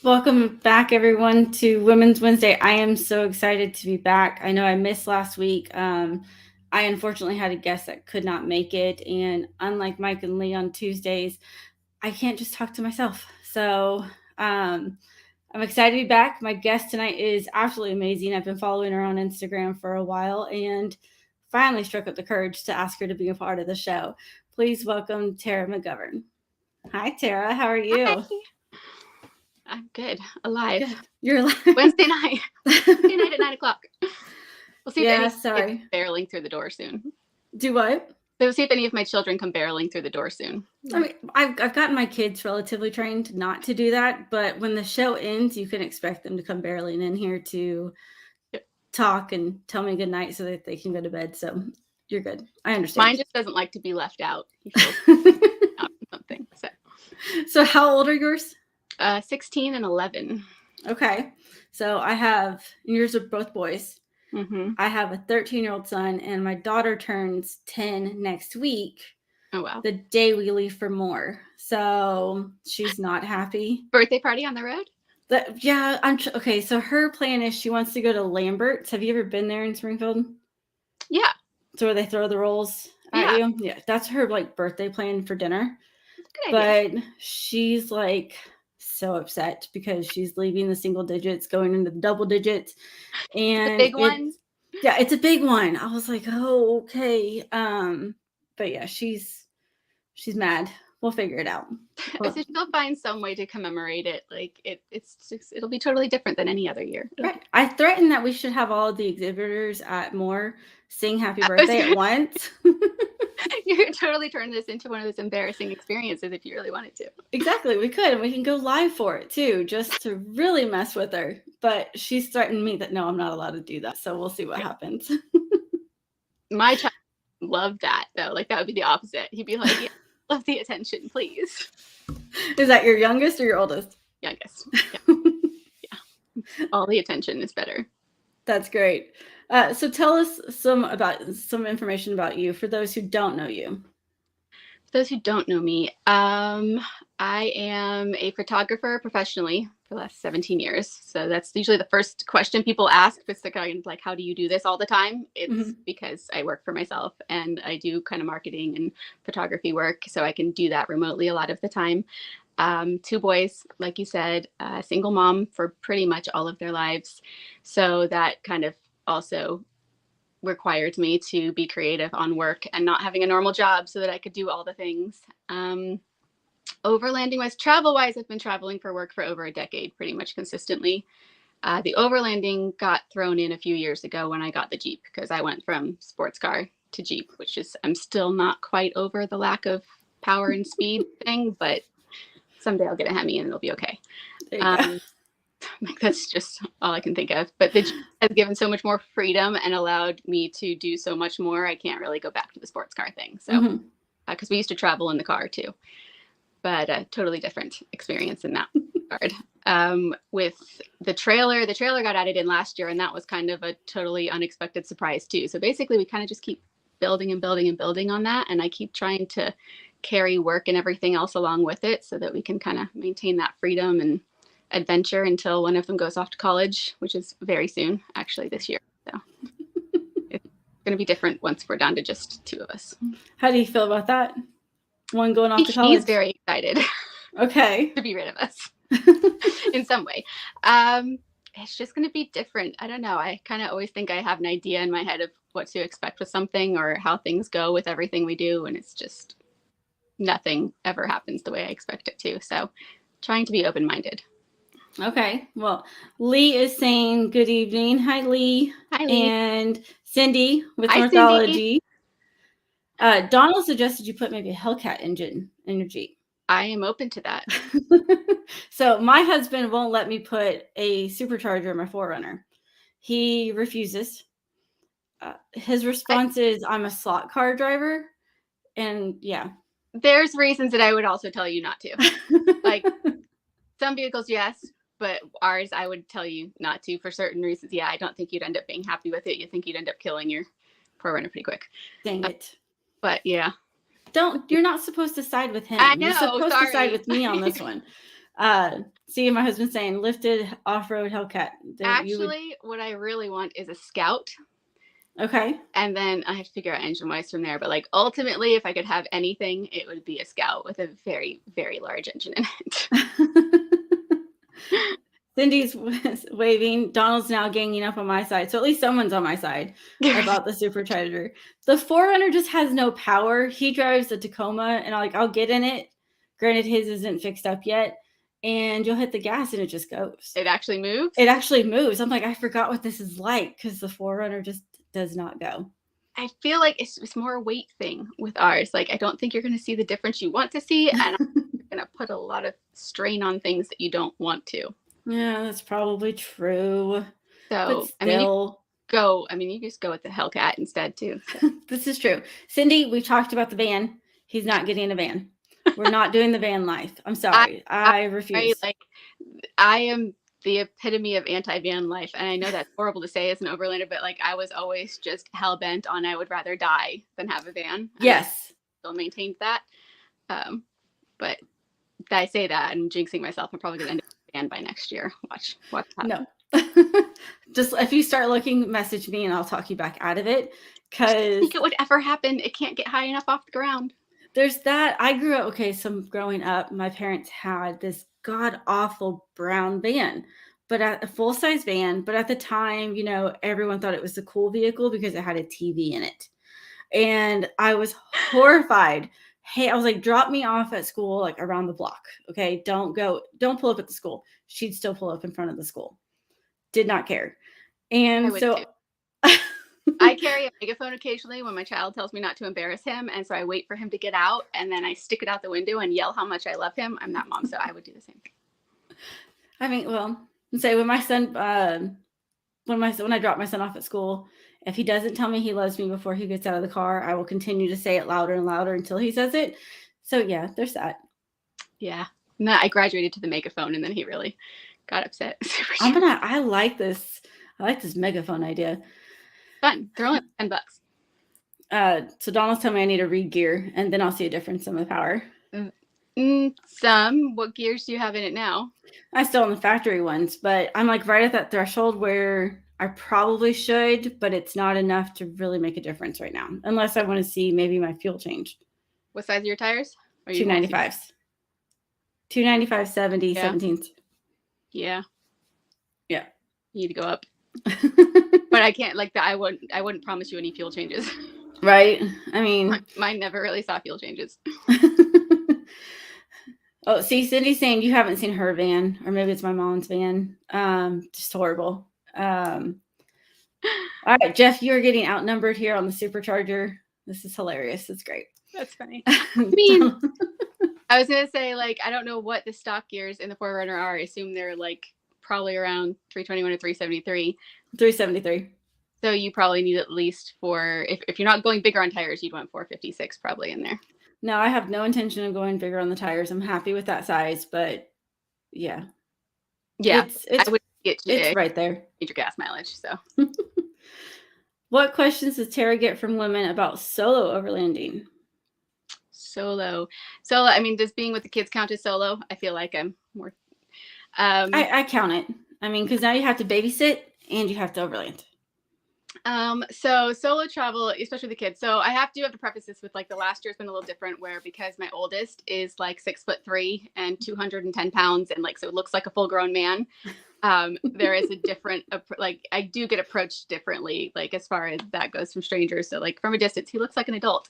Welcome back, everyone, to Women's Wednesday. I am so excited to be back. I know I missed last week. I unfortunately had a guest that could not make it. And unlike Mike and Lee on Tuesdays, I can't just talk to myself. So I'm excited to be back. My guest tonight is absolutely amazing. I've been following her on Instagram for a while and finally struck up the courage to ask her to be a part of the show. Please welcome Tara McGovern. Hi, Tara. How are Hi. you? I'm good. Alive. Good. You're alive. Wednesday night. Wednesday night at 9:00. We'll see if any sorry. come barreling through the door soon. Do what? We'll see if any of my children come barreling through the door soon. I mean, I've gotten my kids relatively trained not to do that, but when the show ends, you can expect them to come barreling in here to talk and tell me good night so that they can go to bed. So you're good. I understand. Mine just doesn't like to be left out. He feels out something. So how old are yours? 16 and 11. Okay. So I have, and yours are both boys. Mm-hmm. I have a 13-year-old son, and my daughter turns 10 next week. Oh, wow. The day we leave for Moore. So she's not happy. Birthday party on the road? Okay. So her plan is she wants to go to Lambert's. Have you ever been there in Springfield? Yeah. So where they throw the rolls at you? Yeah. That's her birthday plan for dinner. Good idea. But she's so upset because she's leaving the single digits, going into the double digits. And the big ones? Yeah, it's a big one. I was like, oh, okay. But yeah, she's mad. We'll figure it out. So she'll find some way to commemorate it. It'll be totally different than any other year. Right. I threatened that we should have all of the exhibitors at Moore sing happy birthday at once. You could totally turn this into one of those embarrassing experiences if you really wanted to. Exactly. We could. And we can go live for it too, just to really mess with her. But she's threatened me that no, I'm not allowed to do that. So we'll see what happens. My child loved that though. That would be the opposite. He'd be like, yeah, love the attention, please. Is that your youngest or your oldest? Youngest. Yeah. Yeah. All the attention is better. That's great. So tell us some information about you for those who don't know you. For those who don't know me, I am a photographer professionally for the last 17 years. So that's usually the first question people ask. It's like, how do you do this all the time? It's because I work for myself and I do kind of marketing and photography work. So I can do that remotely a lot of the time. 2 boys, like you said, single mom for pretty much all of their lives. So that kind of also required me to be creative on work and not having a normal job so that I could do all the things. Overlanding wise, travel wise, I've been traveling for work for over a decade, pretty much consistently. The overlanding got thrown in a few years ago when I got the Jeep because I went from sports car to Jeep, which is, I'm still not quite over the lack of power and speed thing, but someday I'll get a Hemi and it'll be okay. That's just all I can think of. But the Jeep has given so much more freedom and allowed me to do so much more. I can't really go back to the sports car thing. So, because we used to travel in the car too, but a totally different experience in that regard. With the trailer got added in last year, and that was kind of a totally unexpected surprise too. So basically, we kind of just keep building and building and building on that, and I keep trying to carry work and everything else along with it so that we can kind of maintain that freedom and adventure until one of them goes off to college, which is very soon, actually this year. So it's going to be different once we're down to just 2 of us. How do you feel about that? One going off to college? He's very excited. Okay. To be rid of us in some way. It's just going to be different. I don't know. I kind of always think I have an idea in my head of what to expect with something or how things go with everything we do. And it's just nothing ever happens the way I expect it to. So trying to be open-minded. Okay. Well, Lee is saying good evening. Hi, Lee. Hi, Lee. And Cindy with Hi, Northology. Donald suggested you put maybe a Hellcat engine in your Jeep. I am open to that. So my husband won't let me put a supercharger in my 4Runner. He refuses. His response is, I'm a slot car driver. And yeah. There's reasons that I would also tell you not to. Like some vehicles, yes. But ours, I would tell you not to for certain reasons. Yeah, I don't think you'd end up being happy with it. You think you'd end up killing your 4Runner pretty quick. Dang it. But yeah. You're not supposed to side with him. I know, You're supposed to side with me on this one. See, my husband's saying lifted off-road Hellcat. Actually, what I really want is a Scout. Okay. And then I have to figure out engine-wise from there. But like ultimately, if I could have anything, it would be a Scout with a very, very large engine in it. Cindy's waving. Donald's now ganging up on my side. So at least someone's on my side about the Supercharger. The 4Runner just has no power. He drives the Tacoma, and I'll get in it. Granted, his isn't fixed up yet. And you'll hit the gas, and it just goes. It actually moves? It actually moves. I'm like, I forgot what this is like because the 4Runner just does not go. I feel like it's more a weight thing with ours. Like, I don't think you're going to see the difference you want to see. And I'm going to put a lot of strain on things that you don't want to. Yeah, that's probably true. So, I mean, you just go with the Hellcat instead too. So. This is true. Cindy, we talked about the van. He's not getting a van. We're not doing the van life. I'm sorry. I refuse. I am the epitome of anti-van life. And I know that's horrible to say as an overlander, but like I was always just hell-bent on I would rather die than have a van. Yes. I still maintained that. But I say that I'm jinxing myself. I'm probably going to end up with a van by next year. Watch happen. No. Just if you start looking, message me and I'll talk you back out of it. Because I think it would ever happen. It can't get high enough off the ground. There's that. I grew up, so growing up, my parents had this god-awful brown van, but a full-size van. But at the time, everyone thought it was a cool vehicle because it had a TV in it. And I was horrified. Hey, I was like, drop me off at school, like around the block. Okay, don't pull up at the school. She'd still pull up in front of the school. Did not care. And so I carry a megaphone occasionally when my child tells me not to embarrass him. And so I wait for him to get out and then I stick it out the window and yell how much I love him. I'm that mom, so I would do the same thing. I mean, say when my son, when I drop my son off at school, if he doesn't tell me he loves me before he gets out of the car, I will continue to say it louder and louder until he says it. So yeah, there's that. Yeah. No, I graduated to the megaphone and then he really got upset. I like this megaphone idea. Fun. They're only $10. So Donald's telling me I need to re-gear, and then I'll see a difference in the power. Some. What gears do you have in it now? I still own the factory ones, but I'm like right at that threshold where I probably should, but it's not enough to really make a difference right now, unless I want to see maybe my fuel change. What size are your tires? 295s. 295, 70, yeah. 17s. Yeah. Yeah. You need to go up. But I can't I wouldn't promise you any fuel changes. Right. I mean, mine never really saw fuel changes. Oh, see, Cindy's saying you haven't seen her van, or maybe it's my mom's van. Just horrible. All right, Jeff, you're getting outnumbered here on the Supercharger. This is hilarious. It's great. That's funny. I mean, I was gonna say I don't know what the stock gears in the 4Runner are. I assume they're probably around 321 or 373. 373. So you probably need at least if you're not going bigger on tires, you'd want 456 probably in there. No, I have no intention of going bigger on the tires. I'm happy with that size, but yeah. Yeah, it's right there. Need your gas mileage. So what questions does Tara get from women about solo overlanding? Solo. I mean, does being with the kids count as solo? I feel like I'm more I count it. I mean, because now you have to babysit and you have to overland. So solo travel, especially the kids. So I have to preface this with the last year's been a little different where because my oldest is 6'3" and 210 pounds and so it looks like a full grown man. There is a different, I do get approached differently, as far as that goes from strangers. So from a distance, he looks like an adult.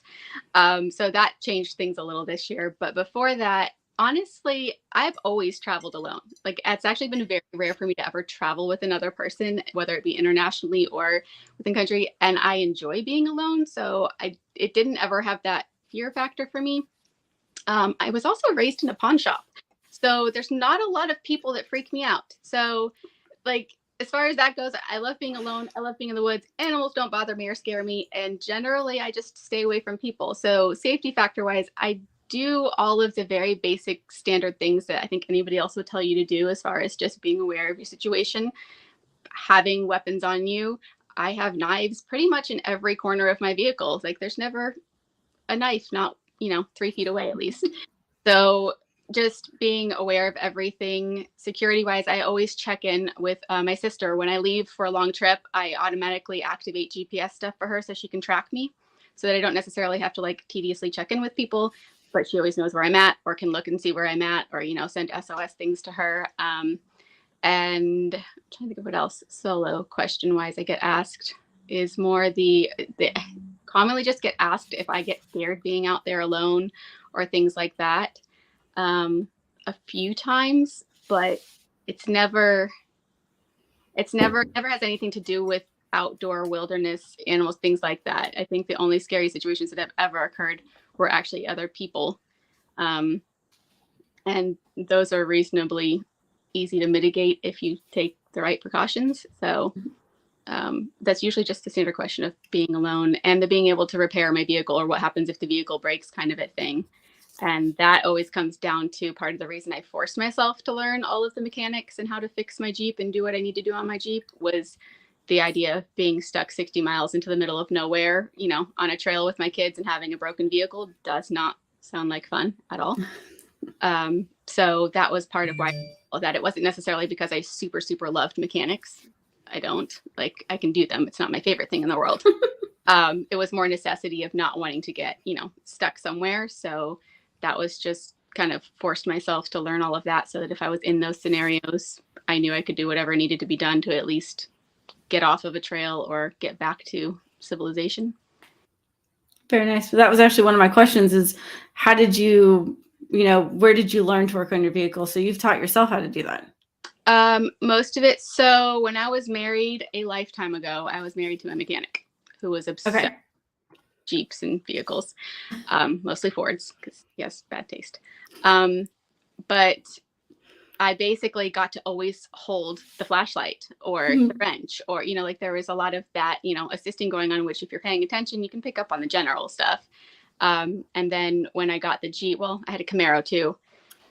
So that changed things a little this year. But before that, honestly, I've always traveled alone. It's actually been very rare for me to ever travel with another person, whether it be internationally or within country. And I enjoy being alone. So it didn't ever have that fear factor for me. I was also raised in a pawn shop. So there's not a lot of people that freak me out. So as far as that goes, I love being alone. I love being in the woods. Animals don't bother me or scare me. And generally, I just stay away from people. So safety factor wise, I do all of the very basic standard things that I think anybody else would tell you to do as far as just being aware of your situation, having weapons on you. I have knives pretty much in every corner of my vehicle. There's never a knife, not, 3 feet away at least. So just being aware of everything security wise. I always check in with my sister when I leave for a long trip. I automatically activate GPS stuff for her so she can track me, so that I don't necessarily have to like tediously check in with people, but she always knows where I'm at, or can look and see where I'm at, or send SOS things to her. And I'm trying to think of what else solo question wise I get asked is more the commonly just get asked if I get scared being out there alone or things like that. A few times, but it's never has anything to do with outdoor wilderness animals, things like that. I think the only scary situations that have ever occurred were actually other people. And those are reasonably easy to mitigate if you take the right precautions. So that's usually just the standard question of being alone and the being able to repair my vehicle, or what happens if the vehicle breaks, kind of a thing. And that always comes down to part of the reason I forced myself to learn all of the mechanics and how to fix my Jeep and do what I need to do on my Jeep, was the idea of being stuck 60 miles into the middle of nowhere, on a trail with my kids, and having a broken vehicle does not sound like fun at all. So that was part of why that it wasn't necessarily because I super, super loved mechanics. I don't like, I can do them. It's not my favorite thing in the world. It was more necessity of not wanting to get, stuck somewhere. So that was just kind of forced myself to learn all of that, so that if I was in those scenarios, I knew I could do whatever needed to be done to at least get off of a trail or get back to civilization. Very nice. That was actually one of my questions, is how did you, where did you learn to work on your vehicle? So you've taught yourself how to do that. Most of it. So when I was married a lifetime ago, I was married to a mechanic who was obsessed with Jeeps and vehicles, mostly Fords, because yes, bad taste. But I basically got to always hold the flashlight or the wrench, or, like there was a lot of that, assisting going on, which if you're paying attention, you can pick up on the general stuff. And then when I got the Jeep, well, I had a Camaro too,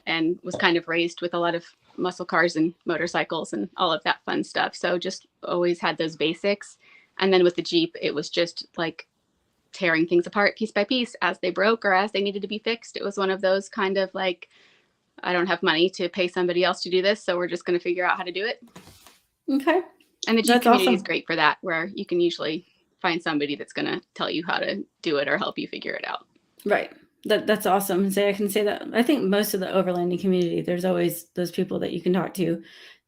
and was kind of raised with a lot of muscle cars and motorcycles and all of that fun stuff. So just always had those basics. And then with the Jeep, it was just like tearing things apart piece by piece as they broke or as they needed to be fixed. It was one of those kind of like, I don't have money to pay somebody else to do this, so we're just going to figure out how to do it. Okay. And the Jeep community is great for that, where you can usually find somebody that's going to tell you how to do it or help you figure it out. Right. That's awesome. So I can say that I think most of the overlanding community, there's always those people that you can talk to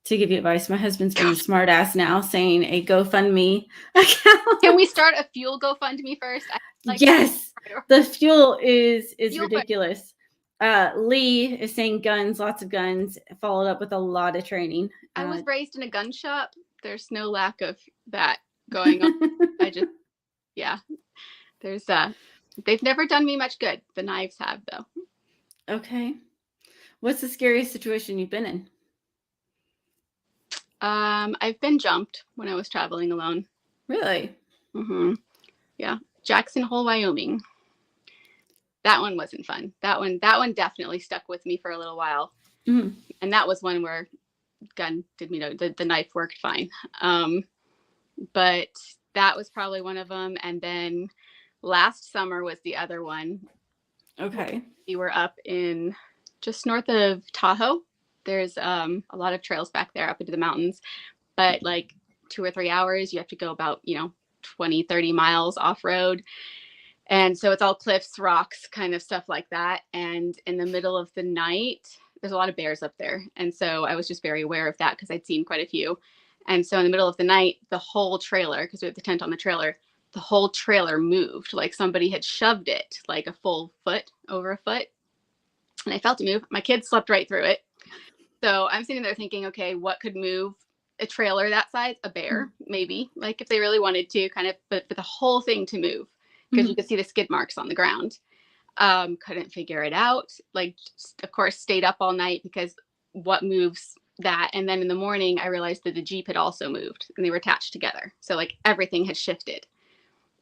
give you advice. My husband's being a smart ass now, saying a GoFundMe account. Can we start a fuel GoFundMe first? Yes. The fuel is ridiculous. Lee is saying guns, lots of guns, followed up with a lot of training. I was raised in a gun shop. There's no lack of that going on. There's they've never done me much good. The knives have, though. Okay. What's the scariest situation you've been in? I've been jumped when I was traveling alone. Really? Mm-hmm. Yeah. Jackson Hole, Wyoming. That one wasn't fun. That one definitely stuck with me for a little while. Mm-hmm. And that was one where gun did me the knife worked fine. But that was probably one of them. And then last summer was the other one. Okay. We were up in just north of Tahoe. There's a lot of trails back there up into the mountains, but like 2 or 3 hours, you have to go about, 20, 30 miles off road. And so it's all cliffs, rocks, kind of stuff like that. And in the middle of the night, there's a lot of bears up there. And so I was just very aware of that because I'd seen quite a few. And so in the middle of the night, the whole trailer, because we have the tent on the trailer, the whole trailer moved like somebody had shoved it like a full foot over a foot. And I felt it move. My kids slept right through it. So I'm sitting there thinking, okay, what could move a trailer that size? A bear, maybe, like if they really wanted to, kind of, but for the whole thing to move, because you could see the skid marks on the ground. Couldn't figure it out. Like, of course, stayed up all night because what moves that? And then in the morning, I realized that the Jeep had also moved and they were attached together. So like everything had shifted.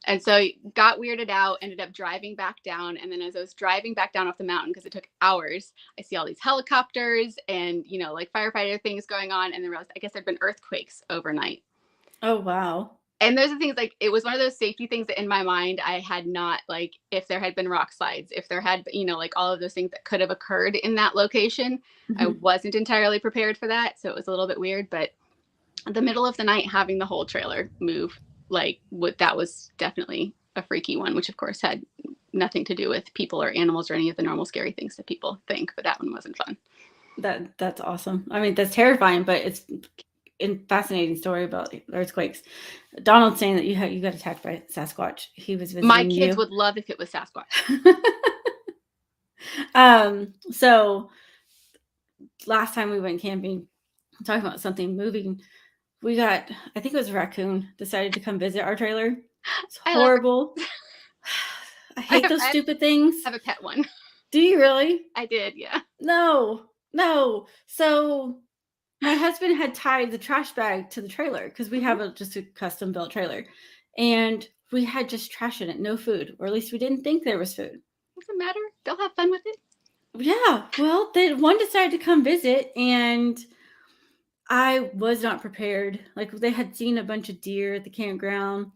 And so got weirded out, ended up driving back down. And then as I was driving back down off the mountain, because it took hours, I see all these helicopters and, like firefighter things going on. And then realized, I guess there'd been earthquakes overnight. Oh, wow. And those are things like, it was one of those safety things that in my mind, I had not, like, if there had been rock slides, if there had, like all of those things that could have occurred in that location, I wasn't entirely prepared for that. So it was a little bit weird, but the middle of the night, having the whole trailer move, like that was definitely a freaky one, which of course had nothing to do with people or animals or any of the normal scary things that people think, but that one wasn't fun. That's awesome. I mean, that's terrifying, but it's a fascinating story about earthquakes. Donald's saying that you got attacked by Sasquatch. He was visiting My kids you. would love if it was Sasquatch. So last time we went camping, talking about something moving, we got, I think it was a raccoon, decided to come visit our trailer. It's horrible. I hate those stupid things. I have a pet one. Do you really? I did, yeah. No. So my husband had tied the trash bag to the trailer because we have just a custom built trailer, and we had just trash in it, no food, or at least we didn't think there was food. Doesn't matter. They'll have fun with it. Yeah. Well, one decided to come visit, and I was not prepared. Like, they had seen a bunch of deer at the campground,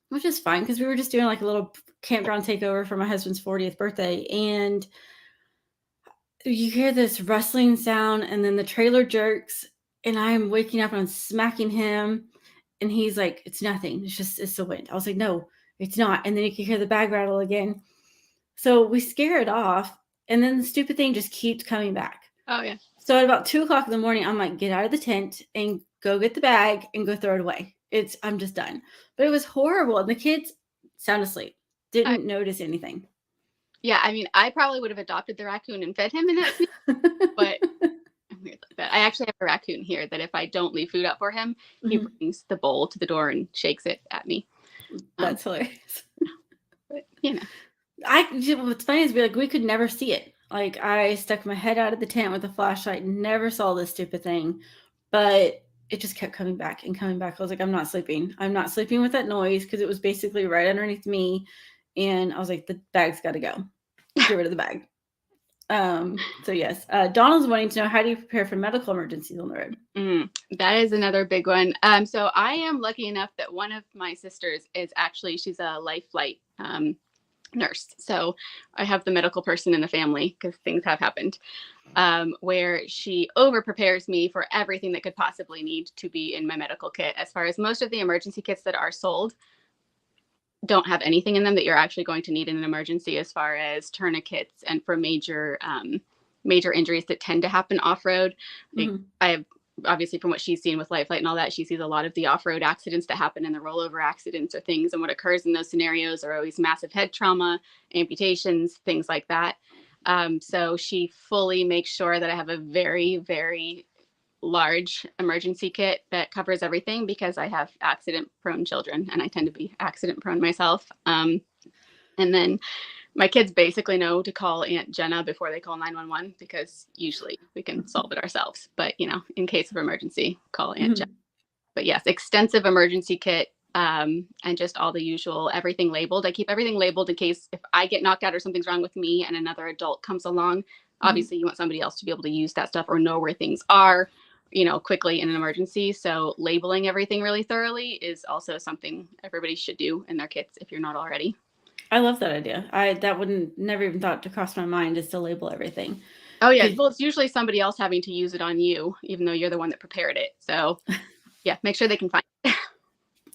which is fine because we were just doing like a little campground takeover for my husband's 40th birthday, and you hear this rustling sound, and then the trailer jerks, and I'm waking up and I'm smacking him, and he's like, "It's nothing. It's the wind." I was like, "No, it's not." And then you can hear the bag rattle again. So we scare it off, and then the stupid thing just keeps coming back. Oh yeah. So at about 2:00 in the morning, I'm like, "Get out of the tent and go get the bag and go throw it away. I'm just done." But it was horrible, and the kids sound asleep, didn't notice anything. Yeah, I mean, I probably would have adopted the raccoon and fed him in that scene, but I'm weird like that. I actually have a raccoon here that if I don't leave food out for him, he brings the bowl to the door and shakes it at me. That's hilarious. But what's funny is we could never see it. Like, I stuck my head out of the tent with a flashlight, never saw this stupid thing, but it just kept coming back and coming back. I was like, I'm not sleeping with that noise, because it was basically right underneath me. And I was like, the bag's got to go. Get rid of the bag. So yes, Donald's wanting to know, how do you prepare for medical emergencies on the road? That is another big one. So I am lucky enough that one of my sisters is she's a life flight nurse. So I have the medical person in the family, because things have happened, where she over prepares me for everything that could possibly need to be in my medical kit. As far as most of the emergency kits that are sold don't have anything in them that you're actually going to need in an emergency, as far as tourniquets and for major injuries that tend to happen off-road. I have, obviously, from what she's seen with Life Flight and all that, she sees a lot of the off-road accidents that happen, and the rollover accidents or things. And what occurs in those scenarios are always massive head trauma, amputations, things like that. So she fully makes sure that I have a very, very large emergency kit that covers everything, because I have accident prone children and I tend to be accident prone myself. And then my kids basically know to call Aunt Jenna before they call 911, because usually we can solve it ourselves. But, in case of emergency, call Aunt Jenna. But yes, extensive emergency kit, and just all the usual, everything labeled. I keep everything labeled in case if I get knocked out or something's wrong with me and another adult comes along. Obviously, you want somebody else to be able to use that stuff or know where things are, quickly in an emergency. So labeling everything really thoroughly is also something everybody should do in their kits if you're not already. I love that idea. That wouldn't never even thought to cross my mind, is to label everything. Oh yeah. Well, it's usually somebody else having to use it on you, even though you're the one that prepared it. So yeah, make sure they can find it.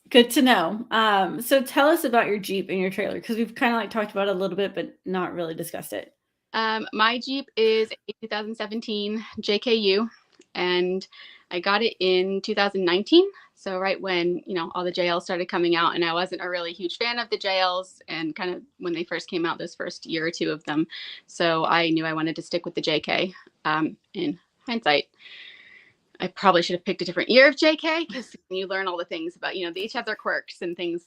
Good to know. So tell us about your Jeep and your trailer, because we've kind of talked about it a little bit, but not really discussed it. My Jeep is a 2017 JKU, and I got it in 2019. So right when, all the JLs started coming out, and I wasn't a really huge fan of the JLs, and kind of when they first came out, those first year or two of them. So I knew I wanted to stick with the JK. In hindsight, I probably should have picked a different year of JK, because you learn all the things about, they each have their quirks and things,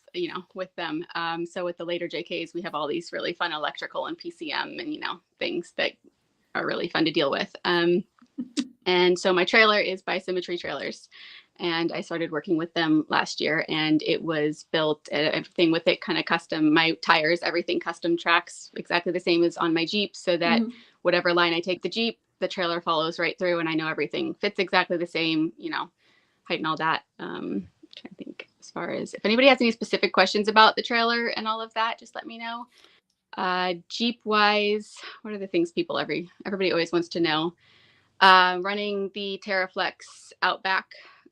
with them. So with the later JKs, we have all these really fun electrical and PCM and, things that are really fun to deal with. And so my trailer is by Symmetry Trailers, and I started working with them last year, and it was built, everything with it kind of custom. My tires, everything custom tracks exactly the same as on my Jeep, so that whatever line I take the Jeep, the trailer follows right through, and I know everything fits exactly the same, height and all that. I think as far as if anybody has any specific questions about the trailer and all of that, just let me know. Jeep wise, what are the things everybody always wants to know? Running the TerraFlex Outback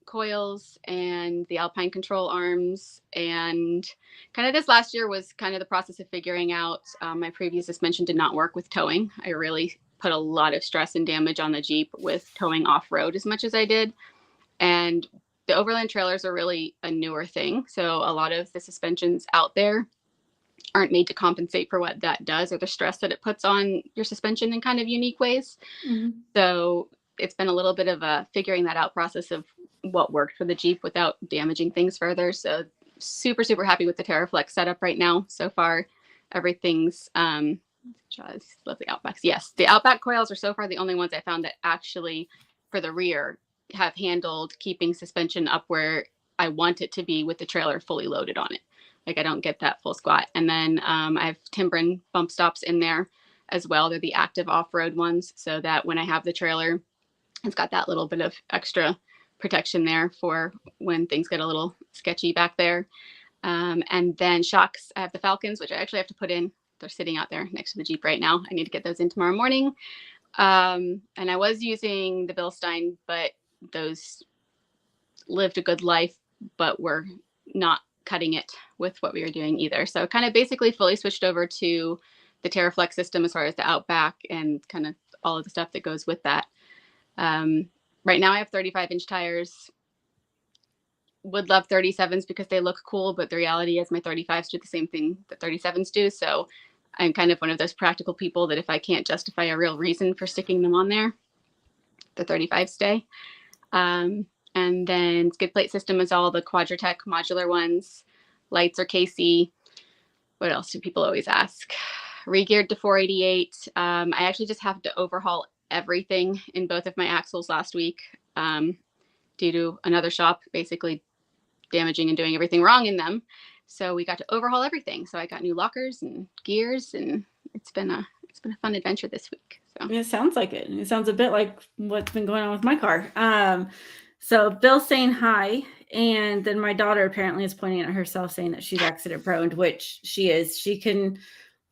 coils and the Alpine control arms, and kind of this last year was kind of the process of figuring out my previous suspension did not work with towing. I really put a lot of stress and damage on the Jeep with towing off-road as much as I did, and the overland trailers are really a newer thing, so a lot of the suspensions out there aren't made to compensate for what that does or the stress that it puts on your suspension in kind of unique ways. Mm-hmm. So it's been a little bit of a figuring that out process of what worked for the Jeep without damaging things further. So super, super happy with the TerraFlex setup right now. So far, everything's lovely Outbacks. Yes, the Outback coils are so far the only ones I found that actually for the rear have handled keeping suspension up where I want it to be with the trailer fully loaded on it. Like I don't get that full squat. And then I have Timbren bump stops in there as well. They're the active off-road ones, so that when I have the trailer, it's got that little bit of extra protection there for when things get a little sketchy back there. And then shocks, I have the Falcons, which I actually have to put in. They're sitting out there next to the Jeep right now. I need to get those in tomorrow morning. And I was using the Bilstein, but those lived a good life, but were not cutting it with what we were doing either. So kind of basically fully switched over to the TerraFlex system as far as the Outback and kind of all of the stuff that goes with that. Right now I have 35-inch tires. Would love 37s because they look cool, but the reality is my 35s do the same thing that 37s do. So I'm kind of one of those practical people that if I can't justify a real reason for sticking them on there, the 35s stay. And then skid plate system is all the Quadratec modular ones. Lights are KC. What else do people always ask? Re-geared to 488. I actually just have to overhaul everything in both of my axles last week due to another shop basically damaging and doing everything wrong in them. So we got to overhaul everything. So I got new lockers and gears, and it's been a fun adventure this week. So it sounds like it. It sounds a bit like what's been going on with my car. So Bill's saying hi, and then my daughter apparently is pointing at herself saying that she's accident prone, which she is. She can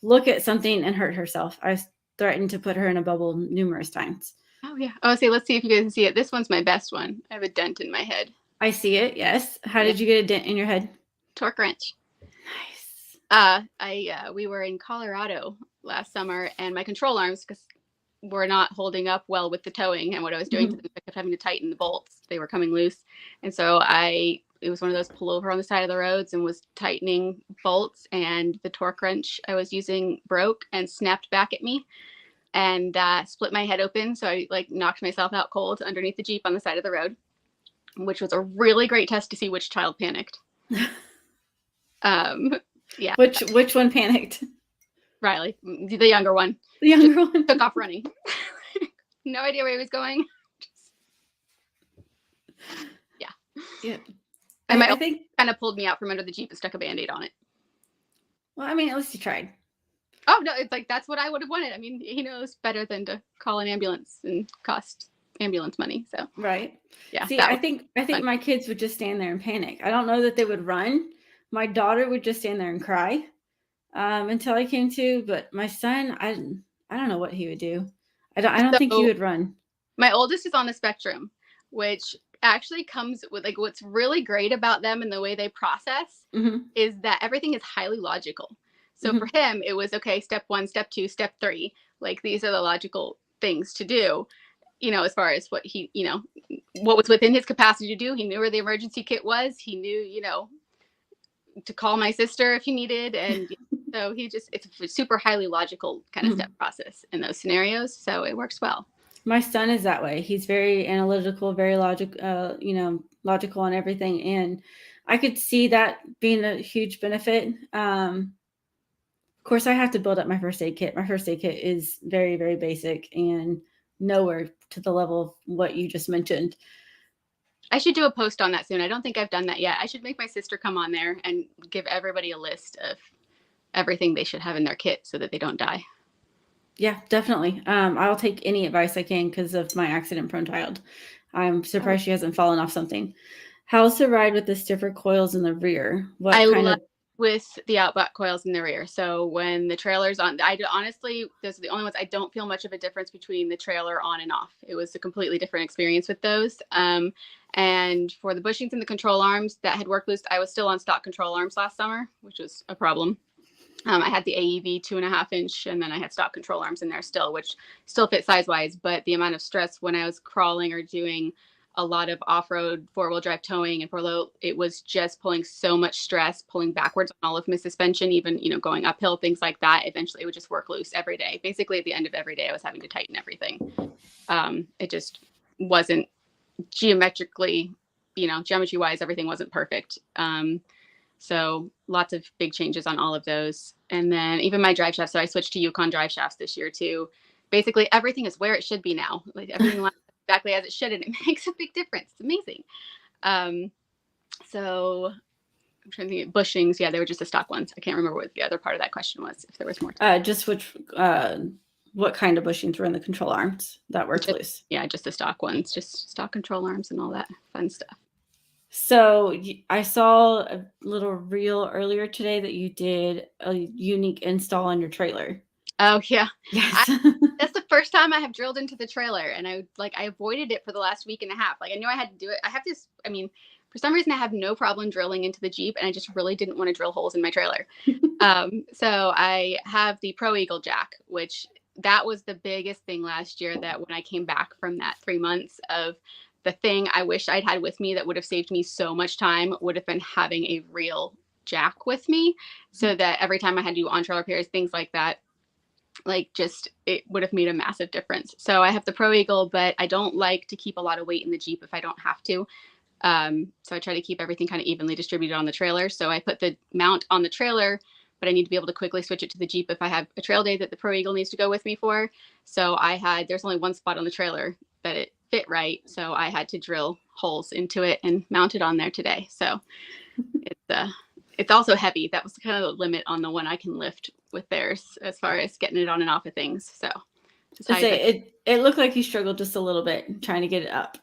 look at something and hurt herself. I threatened to put her in a bubble numerous times. Oh, yeah. Oh, let's see if you guys can see it. This one's my best one. I have a dent in my head. I see it, yes. How did you get a dent in your head? Torque wrench. Nice. We were in Colorado last summer, and my control arms, because were not holding up well with the towing and what I was doing to them, I kept having to tighten the bolts. They were coming loose. And so it was one of those pull over on the side of the roads and was tightening bolts, and the torque wrench I was using broke and snapped back at me and split my head open. So I knocked myself out cold underneath the Jeep on the side of the road, which was a really great test to see which child panicked. Yeah. Which one panicked? Riley, the younger one. The younger one took off running. No idea where he was going. Yeah. And I think kind of pulled me out from under the Jeep and stuck a Band-Aid on it. Well, I mean, at least you tried. Oh, no, it's like that's what I would have wanted. I mean, he knows better than to call an ambulance and cost ambulance money. So right. Yeah. See, I think my kids would just stand there and panic. I don't know that they would run. My daughter would just stand there and cry until I came to, but my son, I don't know what he would do. I don't think he would run. My oldest is on the spectrum, which actually comes with what's really great about them and the way they process is that everything is highly logical. So for him, it was okay, step 1, step 2, step 3. These are the logical things to do, as far as what he, what was within his capacity to do. He knew where the emergency kit was. He knew, to call my sister if he needed. And so it's a super highly logical kind of step process in those scenarios. So it works well. My son is that way. He's very analytical, very logical on everything. And I could see that being a huge benefit. Of course, I have to build up my first aid kit. My first aid kit is very, very basic and nowhere to the level of what you just mentioned. I should do a post on that soon. I don't think I've done that yet. I should make my sister come on there and give everybody a list of everything they should have in their kit so that they don't die. Yeah, definitely. I'll take any advice I can because of my accident-prone child. I'm surprised she hasn't fallen off something. How's the ride with the stiffer coils in the rear? What I kind love of with the outback coils in the rear. So when the trailer's on, honestly, those are the only ones I don't feel much of a difference between the trailer on and off. It was a completely different experience with those. And for the bushings and the control arms that had worked loose, I was still on stock control arms last summer, which was a problem. I had the AEV 2.5 inch, and then I had stock control arms in there still, which still fit size wise. But the amount of stress when I was crawling or doing a lot of off-road four-wheel drive towing and furlough, it was just pulling so much stress, pulling backwards on all of my suspension, even, going uphill, things like that. Eventually it would just work loose every day. Basically at the end of every day, I was having to tighten everything. It just wasn't geometry wise, everything wasn't perfect. So lots of big changes on all of those. And then even my drive shaft. So I switched to Yukon drive shafts this year too. Basically everything is where it should be now. Like everything lines exactly as it should, and it makes a big difference. It's amazing. So I'm trying to think of bushings. Yeah, they were just the stock ones. I can't remember what the other part of that question was, if there was more. Just what kind of bushings were in the control arms that worked loose? Yeah, just the stock ones, just stock control arms and all that fun stuff. So I saw a little reel earlier today that you did a unique install on your trailer. Oh yeah. Yes. That's the first time I have drilled into the trailer, and I avoided it for the last week and a half. Like I knew I had to do it. I have this, for some reason I have no problem drilling into the Jeep, and I just really didn't want to drill holes in my trailer. So I have the Pro Eagle jack, which that was the biggest thing last year, that when I came back from that 3 months of the thing I wish I'd had with me that would have saved me so much time would have been having a real jack with me, so that every time I had to do on-trailer repairs, things like that, it would have made a massive difference. So I have the Pro Eagle, but I don't like to keep a lot of weight in the Jeep if I don't have to. So I try to keep everything kind of evenly distributed on the trailer. So I put the mount on the trailer, but I need to be able to quickly switch it to the Jeep if I have a trail day that the Pro Eagle needs to go with me for. So there's only one spot on the trailer that it fit right. So I had to drill holes into it and mount it on there today. So it's also heavy. That was kind of the limit on the one I can lift with theirs as far as getting it on and off of things. So it looked like you struggled just a little bit trying to get it up.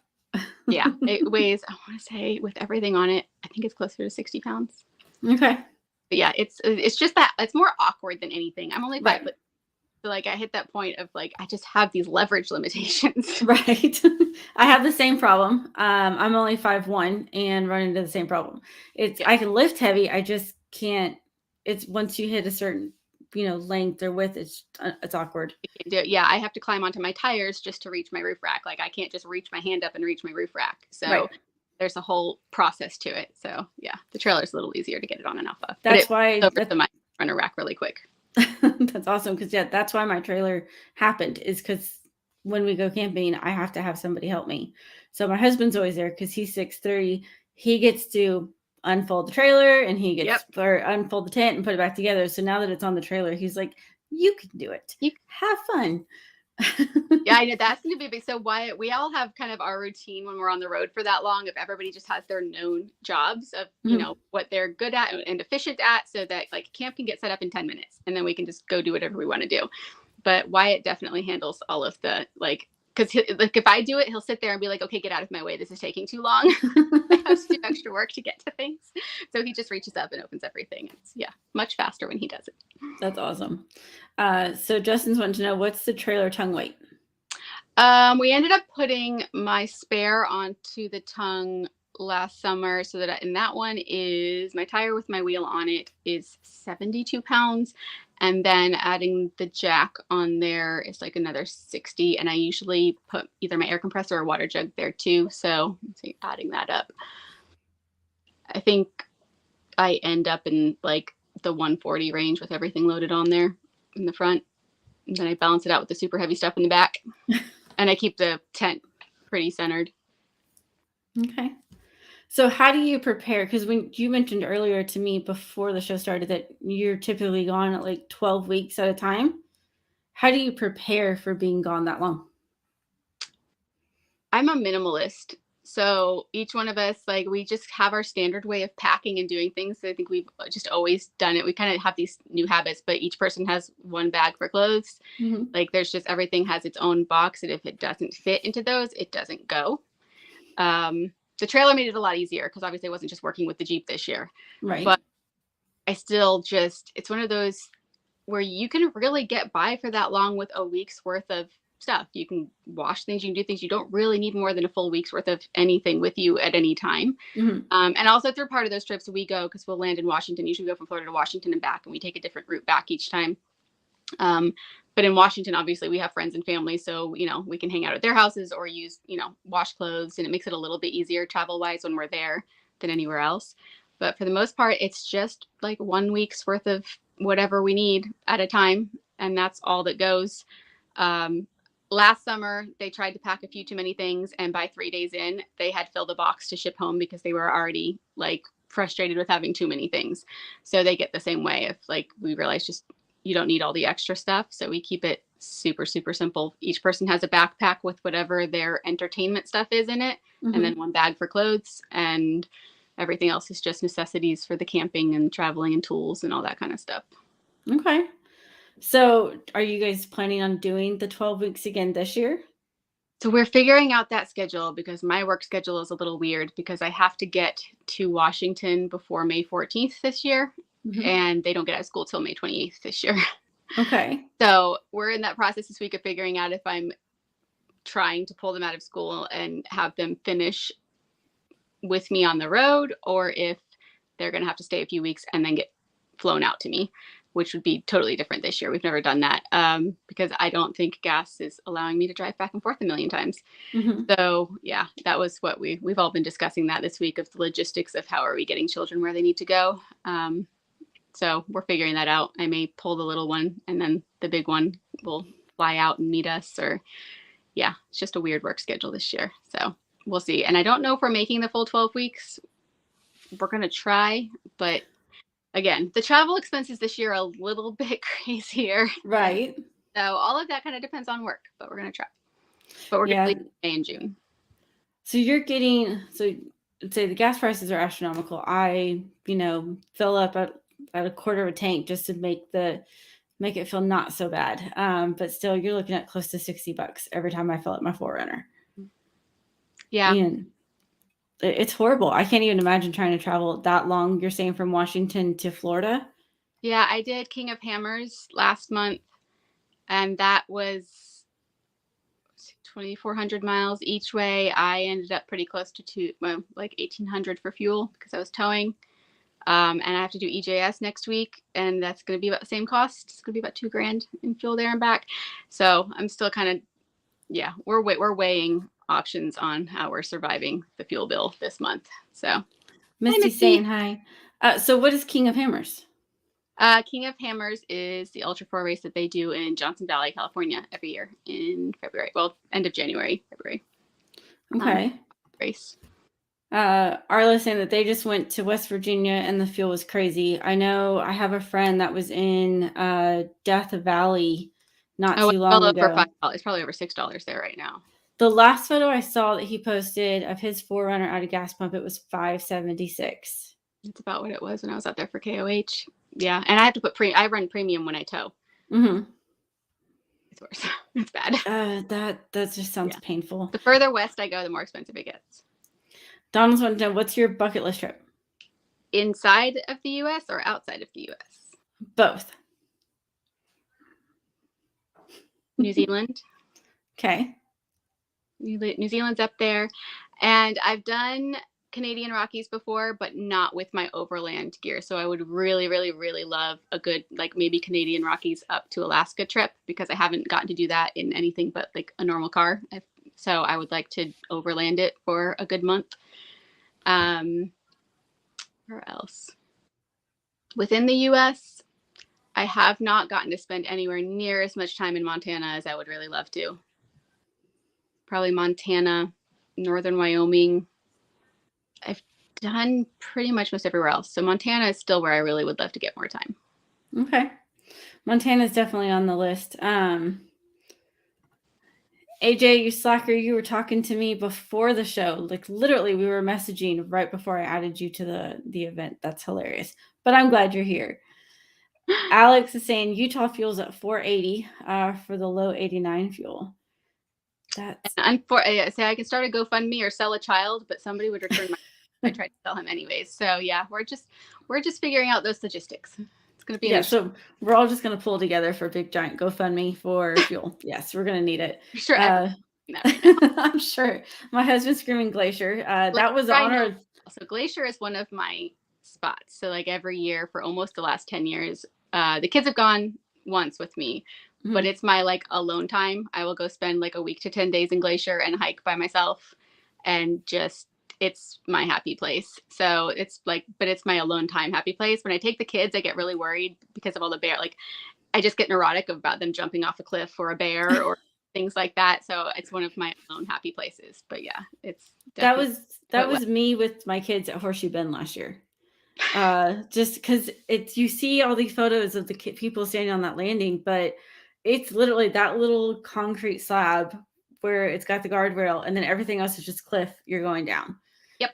Yeah, it weighs, I want to say, with everything on it, I think it's closer to 60 pounds. Okay. But yeah, it's just that it's more awkward than anything. I'm only 5 foot. So I hit that point of I just have these leverage limitations. Right. I have the same problem. I'm only 5'1" and run into the same problem. I can lift heavy. I just can't. It's once you hit a certain, length or width, it's awkward. Yeah, I have to climb onto my tires just to reach my roof rack. I can't just reach my hand up and reach my roof rack. So there's a whole process to it. So yeah, the trailer's a little easier to get it on and off of. That's why my runner rack really quick. That's awesome, because that's why my trailer happened, is because when we go camping, I have to have somebody help me. So my husband's always there because he's 6'3". He gets to unfold the trailer and he gets or unfold the tent and put it back together. So now that it's on the trailer, he's like, "You can do it. You have fun." Yeah, I know that's going to be big. So why we all have kind of our routine when we're on the road for that long, if everybody just has their known jobs of, what they're good at and efficient at, so that camp can get set up in 10 minutes and then we can just go do whatever we want to do. But Wyatt definitely handles all of the, because if I do it, he'll sit there and be like, "Okay, get out of my way. This is taking too long." I have to do extra work to get to things. So he just reaches up and opens everything. It's much faster when he does it. That's awesome. So Justin's wanting to know, what's the trailer tongue weight? We ended up putting my spare onto the tongue last summer, so that and that one is my tire with my wheel on it is 72 pounds. And then adding the jack on there is another 60. And I usually put either my air compressor or water jug there too. So adding that up, I think I end up in the 140 range with everything loaded on there in the front. And then I balance it out with the super heavy stuff in the back. And I keep the tent pretty centered. Okay. So how do you prepare? Because when you mentioned earlier to me before the show started that you're typically gone at 12 weeks at a time. How do you prepare for being gone that long? I'm a minimalist. So each one of us, we just have our standard way of packing and doing things. So I think we've just always done it. We kind of have these new habits, but each person has one bag for clothes. Mm-hmm. There's just, everything has its own box. And if it doesn't fit into those, it doesn't go. the trailer made it a lot easier because obviously I wasn't just working with the Jeep this year. Right. But I still it's one of those where you can really get by for that long with a week's worth of stuff. You can wash things, you can do things. You don't really need more than a full week's worth of anything with you at any time. Mm-hmm. And also through part of those trips we go, because we'll land in Washington, usually go from Florida to Washington and back, and we take a different route back each time. But in Washington, obviously we have friends and family, so, you know, we can hang out at their houses or use, you know, wash clothes, and it makes it a little bit easier travel wise when we're there than anywhere else. But for the most part, it's just like 1 week's worth of whatever we need at a time, and that's all that goes. Last summer, they tried to pack a few too many things, and by 3 days in, they had filled a box to ship home because they were already like frustrated with having too many things. So they get the same way. If like we realize just you don't need all the extra stuff, so we keep it super, super simple. Each person has a backpack with whatever their entertainment stuff is in it, Mm-hmm. and then one bag for clothes, and everything else is just necessities for the camping and traveling and tools and all that kind of stuff. Okay. So are you guys planning on doing the 12 weeks again this year? So we're figuring out that schedule because my work schedule is a little weird because I have to get to Washington before May 14th this year, Mm-hmm. and they don't get out of school till May 28th this year. Okay. So we're in that process this week of figuring out if I'm trying to pull them out of school and have them finish with me on the road, or if they're going to have to stay a few weeks and then get flown out to me, which would be totally different this year. We've never done that because I don't think gas is allowing me to drive back and forth a million times. Mm-hmm. So yeah, that was what we've all been discussing that this week, of the logistics of how are we getting children where they need to go. So we're figuring that out. I may pull the little one and then the big one will fly out and meet us, or yeah, it's just a weird work schedule this year. So we'll see. And I don't know if we're making the full 12 weeks. We're going to try, but again, the travel expenses this year are a little bit crazier. Right. So all of that kind of depends on work, but we're going to try. But we're going to leave May and June. So you're getting, so say the gas prices are astronomical. I, fill up at a quarter of a tank just to make it feel not so bad. But still, you're looking at close to $60 every time I fill up my 4Runner. Yeah. And it's horrible. I can't even imagine trying to travel that long. You're saying from Washington to Florida? Yeah, I did King of Hammers last month, and that was 2,400 miles each way. I ended up pretty close to like 1,800 for fuel because I was towing. And I have to do EJS next week, and that's going to be about the same cost. It's going to be about $2,000 in fuel there and back. So I'm still kind of, yeah, we're weighing options on how we're surviving the fuel bill this month. So Misty's saying hi. So what is King of Hammers? King of Hammers is the Ultra 4 race that they do in Johnson Valley, California every year in February. Well, end of January, February. Okay. Race. Arla's saying that they just went to West Virginia and the fuel was crazy. I know I have a friend that was in Death Valley not too long ago. It's probably over $6 there right now. The last photo I saw that he posted of his 4Runner at a gas pump, it was $5.76. It's about what it was when I was out there for KOH. Yeah, and I have to put I run premium when I tow. Mm-hmm. It's worse. It's bad. That just sounds painful. The further west I go, the more expensive it gets. Donald's wanting to know, what's your bucket list trip? Inside of the U.S. or outside of the U.S.? Both. New Zealand. Okay. New Zealand's up there. And I've done Canadian Rockies before, but not with my overland gear. So I would really, really, really love a good, like maybe Canadian Rockies up to Alaska trip, because I haven't gotten to do that in anything but like a normal car. So I would like to overland it for a good month. Where else? Within the U.S., I have not gotten to spend anywhere near as much time in Montana as I would really love to. Probably Montana, northern Wyoming. I've done pretty much most everywhere else. So Montana is still where I really would love to get more time. Okay. Montana is definitely on the list. AJ, you slacker, you were talking to me before the show. Like literally we were messaging right before I added you to the event. That's hilarious. But I'm glad you're here. Alex is saying Utah fuel's at 480 for the low 89 fuel. That's And I say I can start a GoFundMe or sell a child, but somebody would return my. I tried to sell him anyways. So yeah, we're just figuring out those logistics. It's gonna be an so we're all just gonna pull together for a big giant GoFundMe for fuel. Yes, we're gonna need it. I'm sure everyone's doing that right now. I'm sure my husband's screaming Glacier. That was I on know. our. So Glacier is one of my spots. So like every year for almost the last 10 years, the kids have gone once with me, but it's my like alone time. I will go spend like a week to 10 days in Glacier and hike by myself and just it's my happy place. So it's like, but it's my alone time happy place. When I take the kids, I get really worried because of all the bear. Like I just get neurotic about them jumping off a cliff or a bear or things like that. So it's one of my own happy places. But yeah, it's definitely that was me with my kids at Horseshoe Bend last year. Just because it's you see all these photos of the people standing on that landing, but it's literally that little concrete slab where it's got the guardrail, and then everything else is just cliff. You're going down. Yep.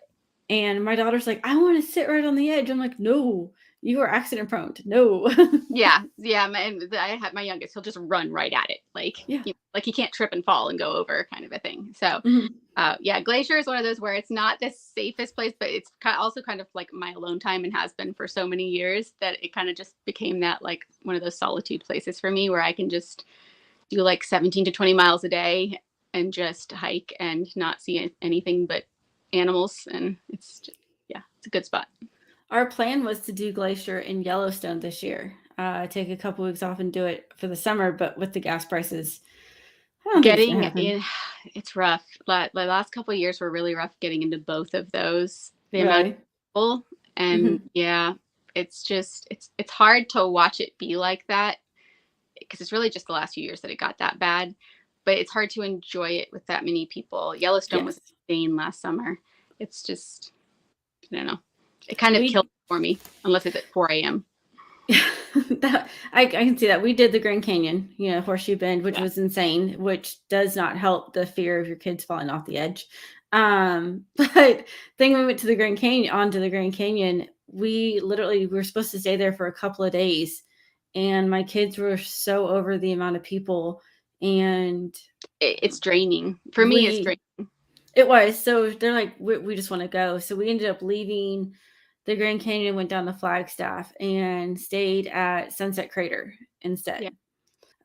And my daughter's like, I want to sit right on the edge. I'm like, no, you are accident prone. No. Yeah. I have my youngest. He'll just run right at it, like like he can't trip and fall and go over, kind of a thing. So. Yeah, Glacier is one of those where it's not the safest place, but it's also kind of like my alone time and has been for so many years that it kind of just became that like one of those solitude places for me where I can just do like 17 to 20 miles a day and just hike and not see anything but animals. And it's just, yeah, it's a good spot. Our plan was to do Glacier in Yellowstone this year. Take a couple weeks off and do it for the summer, but with the gas prices, getting in, it's rough. The last couple of years were really rough getting into both of those. The amount of people, and yeah, it's just it's hard to watch it be like that because it's really just the last few years that it got that bad. But it's hard to enjoy it with that many people. Yellowstone was insane last summer. It's just I don't know. It kind of killed it for me unless it's at 4 a.m. I can see that. We did the Grand Canyon, Horseshoe Bend, which was insane, which does not help the fear of your kids falling off the edge. But then we went to the Grand Canyon, onto the Grand Canyon. We were supposed to stay there for a couple of days, and my kids were so over the amount of people, and it's draining. For me, it's draining. It was. So they're like, we just want to go. So we ended up leaving the Grand Canyon, went down to Flagstaff and stayed at Sunset Crater instead.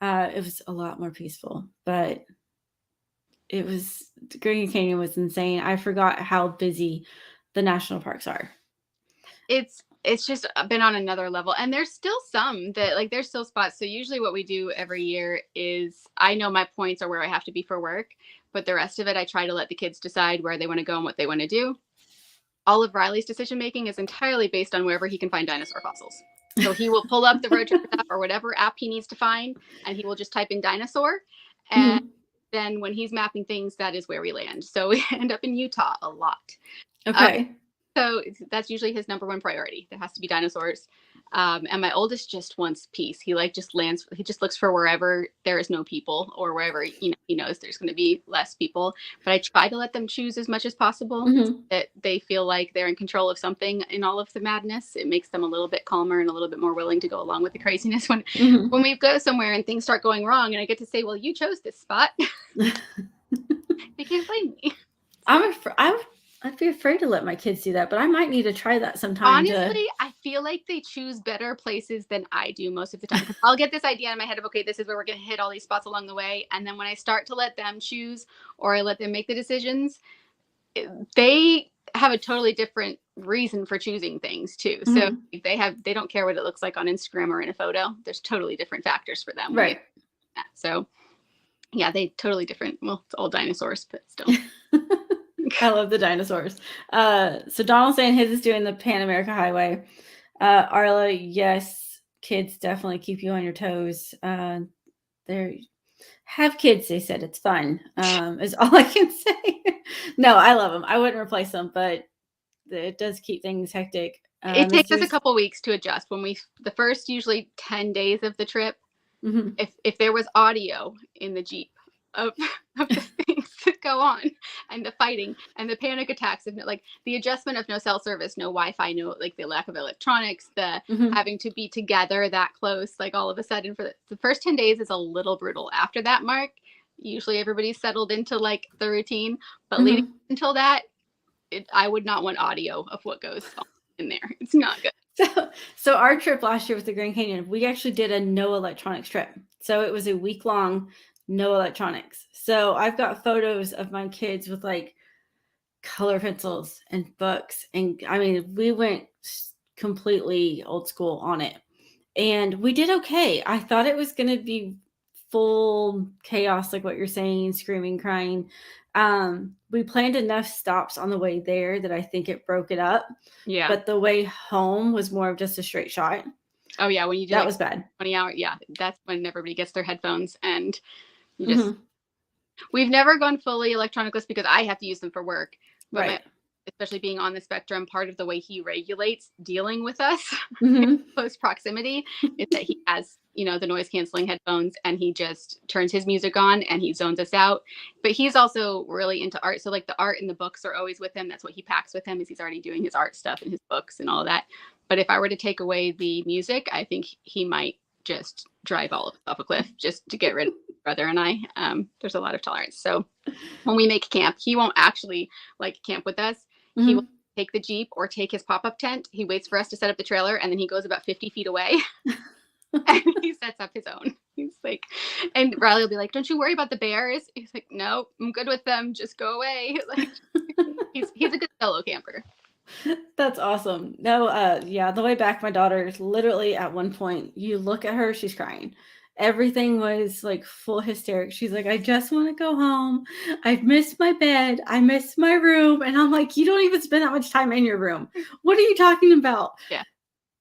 Yeah. It was a lot more peaceful, but the Grand Canyon was insane. I forgot how busy the national parks are. It's just been on another level, and there's still some that like there's still spots. So usually what we do every year is I know my points are where I have to be for work, but the rest of it I try to let the kids decide where they want to go and what they want to do. All of Riley's decision making is entirely based on wherever he can find dinosaur fossils. So he will pull up the road trip app or whatever app he needs to find, and he will just type in dinosaur. And then when he's mapping things, that is where we land. So we end up in Utah a lot. Okay. So that's usually his number one priority. There has to be dinosaurs. And my oldest just wants peace. He just lands. He just looks for wherever there is no people or wherever, he knows there's going to be less people. But I try to let them choose as much as possible so that they feel like they're in control of something in all of the madness. It makes them a little bit calmer and a little bit more willing to go along with the craziness when we go somewhere and things start going wrong. And I get to say, well, you chose this spot. They can't blame me. I'd be afraid to let my kids do that, but I might need to try that sometime. Honestly, I feel like they choose better places than I do most of the time. I'll get this idea in my head of, okay, this is where we're going to hit all these spots along the way. And then when I start to let them choose or I let them make the decisions, they have a totally different reason for choosing things too. So they don't care what it looks like on Instagram or in a photo. There's totally different factors for them. Right. So yeah, they totally different. Well, it's all dinosaurs, but still. I love the dinosaurs. So Donald's saying his is doing the Pan America Highway. Arla, yes, kids definitely keep you on your toes. Have kids, they said. It's fun, is all I can say. No, I love them. I wouldn't replace them, but it does keep things hectic. It takes us a couple weeks to adjust. The first usually 10 days of the trip, if there was audio in the Jeep of the things that go on and the fighting and the panic attacks of like the adjustment of no cell service, no Wi-Fi, no like the lack of electronics, the having to be together that close, like all of a sudden for the first 10 days is a little brutal. After that mark, Usually everybody's settled into like the routine, but leading until that, I would not want audio of what goes on in there. It's not good. So our trip last year with the Grand Canyon, we actually did a no electronics trip. So it was a week long, no electronics. So I've got photos of my kids with like color pencils and books. And I mean, we went completely old school on it. And we did okay. I thought it was going to be full chaos, like what you're saying, screaming, crying. We planned enough stops on the way there that I think it broke it up. Yeah. But the way home was more of just a straight shot. Oh yeah, when you do that like was bad. 20 hours, yeah, that's when everybody gets their headphones and you just. We've never gone fully electronicless because I have to use them for work. But right. Especially being on the spectrum, part of the way he regulates dealing with us close proximity is that he has, the noise canceling headphones and he just turns his music on and he zones us out. But he's also really into art. So like the art and the books are always with him. That's what he packs with him, is he's already doing his art stuff and his books and all of that. But if I were to take away the music, I think he might just drive all of us off a cliff just to get rid of my brother and I. There's a lot of tolerance. So when we make camp, he won't actually like camp with us. He will take the Jeep or take his pop-up tent. He waits for us to set up the trailer and then he goes about 50 feet away and he sets up his own. He's like, and Riley will be like, don't you worry about the bears. He's like, no, I'm good with them. Just go away. Like he's a good solo camper. That's awesome. No, yeah, the way back, my daughter literally at one point, you look at her, she's crying. Everything was like full hysterics. She's like, I just want to go home. I've missed my bed. I missed my room. And I'm like, you don't even spend that much time in your room. What are you talking about? Yeah.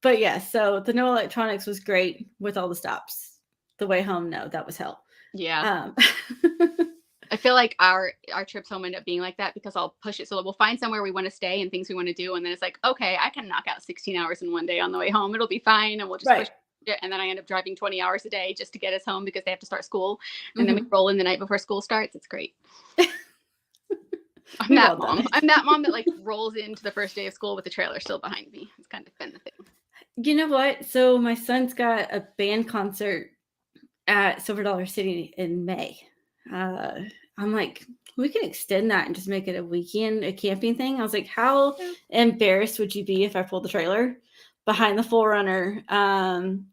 But yeah, so the no electronics was great with all the stops. The way home, no, that was hell. Yeah. I feel like our trips home end up being like that because I'll push it. So we'll find somewhere we want to stay and things we want to do. And then it's like, okay, I can knock out 16 hours in one day on the way home. It'll be fine. And we'll just push it. And then I end up driving 20 hours a day just to get us home because they have to start school. And then we roll in the night before school starts. It's great. I'm that mom. I'm that mom that like rolls into the first day of school with the trailer still behind me. It's kind of been the thing. You know what? So my son's got a band concert at Silver Dollar City in May. I'm like, we can extend that and just make it a weekend, a camping thing. I was like, how embarrassed would you be if I pulled the trailer behind the 4Runner?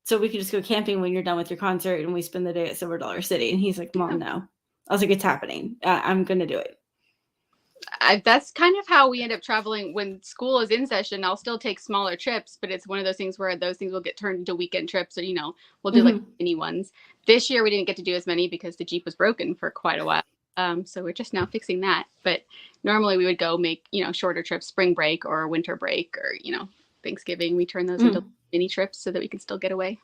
So we could just go camping when you're done with your concert and we spend the day at Silver Dollar City. And he's like, Mom, no. I was like, it's happening. I'm going to do it. That's kind of how we end up traveling when school is in session. I'll still take smaller trips, but it's one of those things where those things will get turned into weekend trips, or we'll do like mini ones. This year we didn't get to do as many because the Jeep was broken for quite a while, so we're just now fixing that. But normally we would go make shorter trips, spring break or winter break, or Thanksgiving. We turn those into mini trips so that we can still get away.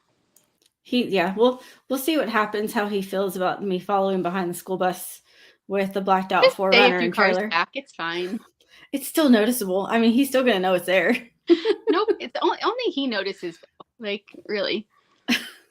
We'll see what happens, how he feels about me following behind the school bus with the blacked out 4Runner and trailer. Back, it's fine. It's still noticeable. I mean, he's still gonna know it's there. Nope, it's only he notices. Like, really,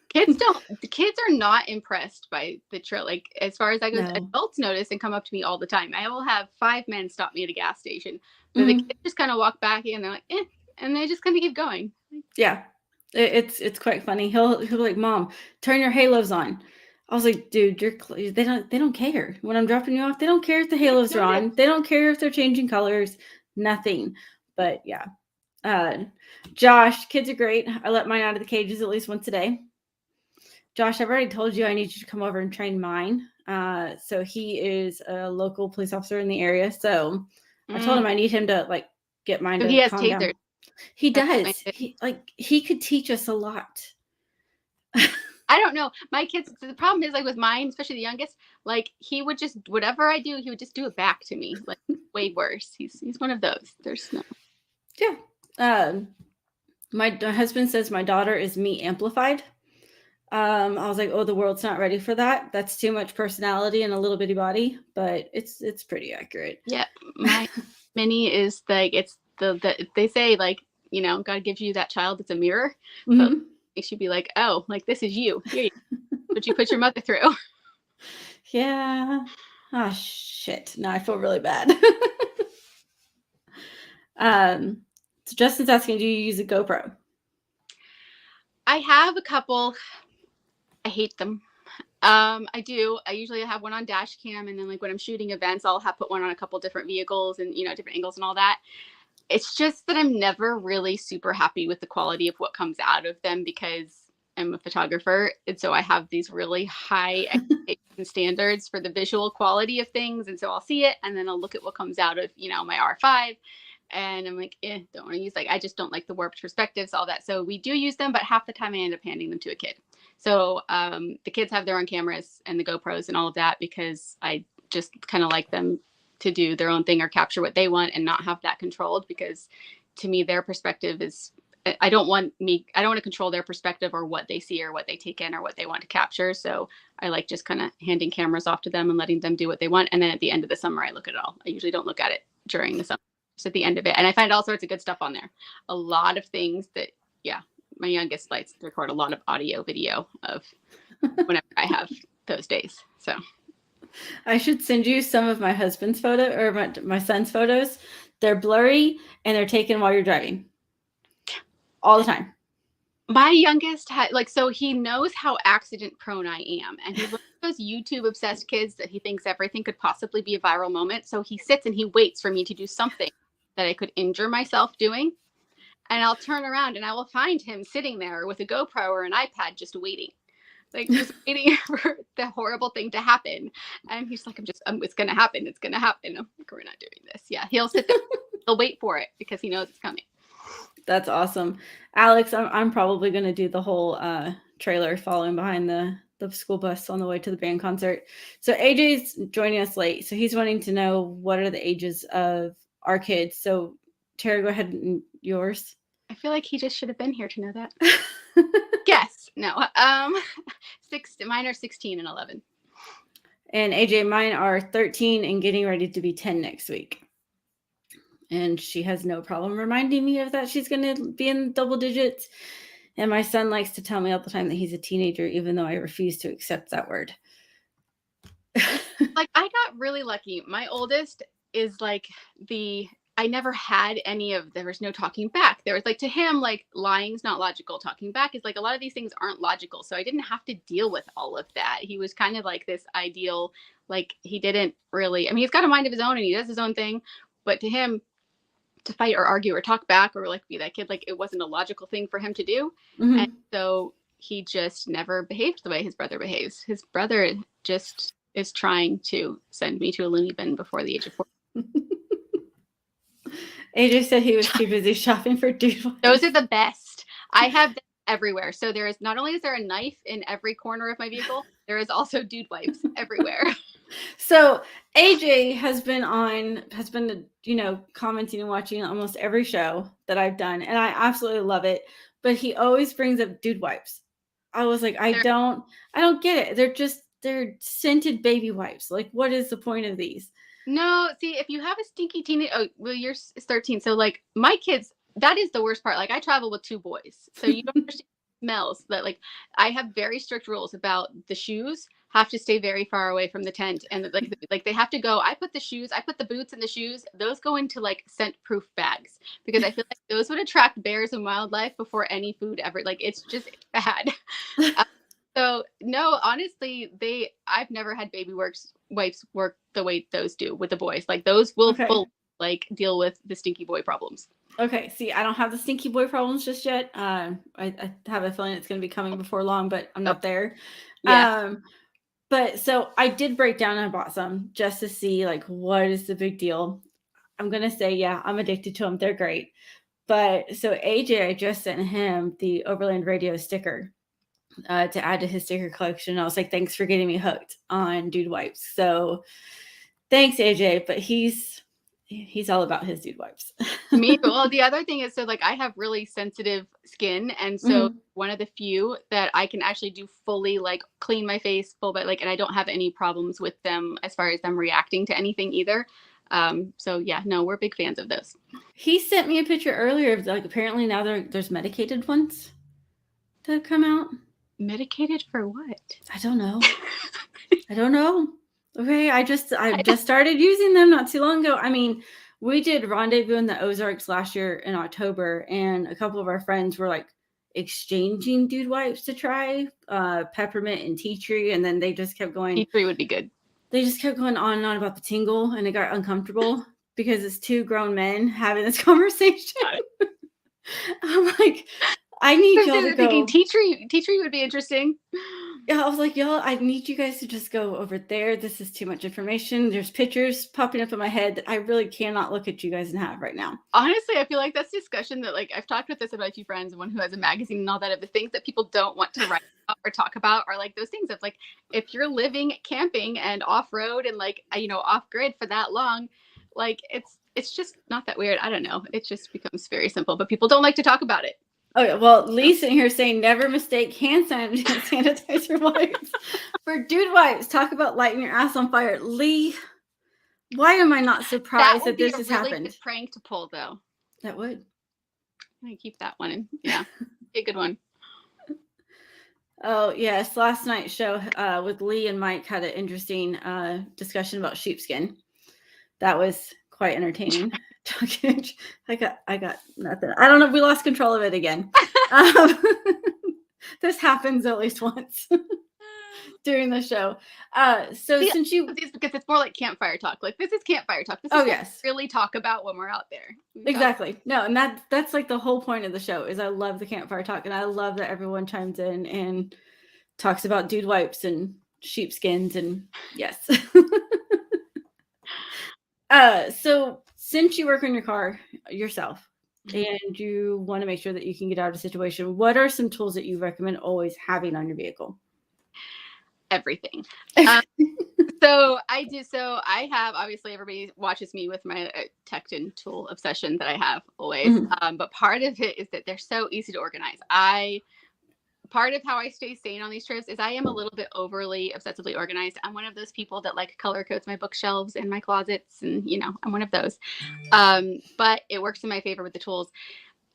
kids don't. The kids are not impressed by the trail. Like, as far as that goes, adults notice and come up to me all the time. I will have 5 men stop me at a gas station, but the kids just kind of walk back and they're like, eh, and they just kind of keep going. Yeah, it's quite funny. He'll be like, Mom, turn your halos on. I was like, dude, they don't care. When I'm dropping you off, they don't care if the halos are on. They don't care if they're changing colors. Nothing. But yeah. Josh, kids are great. I let mine out of the cages at least once a day. Josh, I've already told you I need you to come over and train mine. So he is a local police officer in the area. So I told him I need him to like get mine to he has calm tasers. down. He does. He could teach us a lot. I don't know. My kids, the problem is like with mine, especially the youngest, like he would just, whatever I do, he would just do it back to me. Like way worse. He's one of those. There's no. Yeah. My husband says my daughter is me amplified. I was like, oh, the world's not ready for that. That's too much personality and a little bitty body, but it's pretty accurate. Yeah. My mini is like, it's they say like, God gives you that child that's a mirror. But it should be like, oh, like this is you. Here what you put your mother through. Yeah. Oh shit. Now I feel really bad. So Justin's asking, do you use a GoPro? I have a couple. I hate them. I do. I usually have one on dash cam, and then like when I'm shooting events, I'll have put one on a couple different vehicles and different angles and all that. It's just that I'm never really super happy with the quality of what comes out of them because I'm a photographer, and so I have these really high expectation standards for the visual quality of things, and so I'll see it, and then I'll look at what comes out of my R5, and I'm like, don't want to use, like, I just don't like the warped perspectives, all that. So we do use them, but half the time I end up handing them to a kid. So the kids have their own cameras and the GoPros and all of that because I just kind of like them to do their own thing or capture what they want and not have that controlled, because to me, their perspective is, I don't want to control their perspective or what they see or what they take in or what they want to capture. So I like just kind of handing cameras off to them and letting them do what they want. And then at the end of the summer, I look at it all. I usually don't look at it during the summer, just at the end of it. And I find all sorts of good stuff on there. A lot of things that, my youngest likes to record a lot of audio, video of whenever I have those days. So I should send you some of my husband's photo or my son's photos. They're blurry and they're taken while you're driving all the time. My youngest so he knows how accident prone I am. And he's one of those YouTube obsessed kids that he thinks everything could possibly be a viral moment. So he sits and he waits for me to do something that I could injure myself doing. And I'll turn around and I will find him sitting there with a GoPro or an iPad just waiting. Like just waiting for the horrible thing to happen. And he's like, it's going to happen. It's going to happen. I'm like, we're not doing this. Yeah. He'll sit there. He'll wait for it because he knows it's coming. That's awesome. Alex, I'm probably going to do the whole trailer following behind the school bus on the way to the band concert. So AJ's joining us late. So he's wanting to know what are the ages of our kids. So Tara, go ahead and yours. I feel like he just should have been here to know that. Yes. No. Mine are 16 and 11. And AJ, mine are 13 and getting ready to be 10 next week. And she has no problem reminding me of that. She's going to be in double digits. And my son likes to tell me all the time that he's a teenager, even though I refuse to accept that word. Like, I got really lucky. My oldest is like I never had there was no talking back. There was like, to him, like, lying's not logical. Talking back is like, a lot of these things aren't logical. So I didn't have to deal with all of that. He was kind of like this ideal, like, he didn't really, I mean, he's got a mind of his own and he does his own thing. But to him, to fight or argue or talk back or like be that kid, like, it wasn't a logical thing for him to do. Mm-hmm. And so he just never behaved the way his brother behaves. His brother just is trying to send me to a loony bin before the age of 4. AJ said he was too busy shopping for dude wipes. Those are the best. I have them everywhere. So there is, not only is there a knife in every corner of my vehicle, there is also dude wipes everywhere. So AJ has been commenting and watching almost every show that I've done, and I absolutely love it. But he always brings up dude wipes. I was like, I don't get it. They're scented baby wipes. Like, what is the point of these? No, see, if you have a stinky teenage, yours is 13. So like my kids, that is the worst part. Like, I travel with 2 boys, so you don't understand smells. That, like, I have very strict rules about the shoes have to stay very far away from the tent, and like they have to go. I put the boots in the shoes. Those go into like scent-proof bags because I feel like those would attract bears and wildlife before any food ever. Like, it's just bad. So no, honestly, I've never had baby wipes work the way those do with the boys. Like, those will fully deal with the stinky boy problems. Okay. See, I don't have the stinky boy problems just yet. I have a feeling it's going to be coming before long, but I'm not there. Yeah. But so I did break down and I bought some just to see, like, what is the big deal? I'm going to say, yeah, I'm addicted to them. They're great. But so AJ, I just sent him the Overland Radio sticker to add to his sticker collection. I was like, thanks for getting me hooked on dude wipes. So thanks, AJ. But he's all about his dude wipes. Me, well, the other thing is, so like, I have really sensitive skin, and so one of the few that I can actually do fully, like, clean my face full, but like, and I don't have any problems with them as far as them reacting to anything either. So yeah, no, we're big fans of those. He sent me a picture earlier of, like, apparently now there's medicated ones that come out. Medicated for what? I don't know. Okay, I just started using them not too long ago. I mean, we did Rendezvous in the Ozarks last year in October, and a couple of our friends were like, exchanging dude wipes to try, peppermint and tea tree, and then they just kept going. Tea tree would be good. They just kept going on and on about the tingle, and it got uncomfortable because it's two grown men having this conversation. I'm like, I need y'all to go. Tea tree would be interesting. Yeah, I was like, y'all, I need you guys to just go over there. This is too much information. There's pictures popping up in my head that I really cannot look at you guys and have right now. Honestly, I feel like that's discussion that, like, I've talked with this about a few friends, one who has a magazine and all that, of the things that people don't want to write about or talk about are like those things of like, if you're living camping and off-road and like, off-grid for that long, like it's just not that weird. I don't know. It just becomes very simple, but people don't like to talk about it. Oh, yeah. Well, Lee's sitting here saying never mistake hand sanitizer wipes for dude wipes. Talk about lighting your ass on fire. Lee, why am I not surprised that this has happened? Good prank to pull, though. That would. I'm going to keep that one in. Yeah, a good one. Oh, yes. Last night's show with Lee and Mike had an interesting discussion about sheepskin. That was quite entertaining. I got nothing. I don't know. We lost control of it again. This happens at least once during the show. Since you, because it's more like campfire talk. Like, this is campfire talk. This is what we really talk about when we're out there. Exactly. No, and that's like the whole point of the show. Is I love the campfire talk, and I love that everyone chimes in and talks about dude wipes and sheepskins, and yes. So since you work on your car yourself and you want to make sure that you can get out of a situation, what are some tools that you recommend always having on your vehicle? Everything. So I have, obviously everybody watches me with my tech and tool obsession that I have always. But part of it is that they're so easy to organize. Part of how I stay sane on these trips is I am a little bit overly obsessively organized. I'm one of those people that like color codes my bookshelves and my closets, and I'm one of those. But it works in my favor with the tools.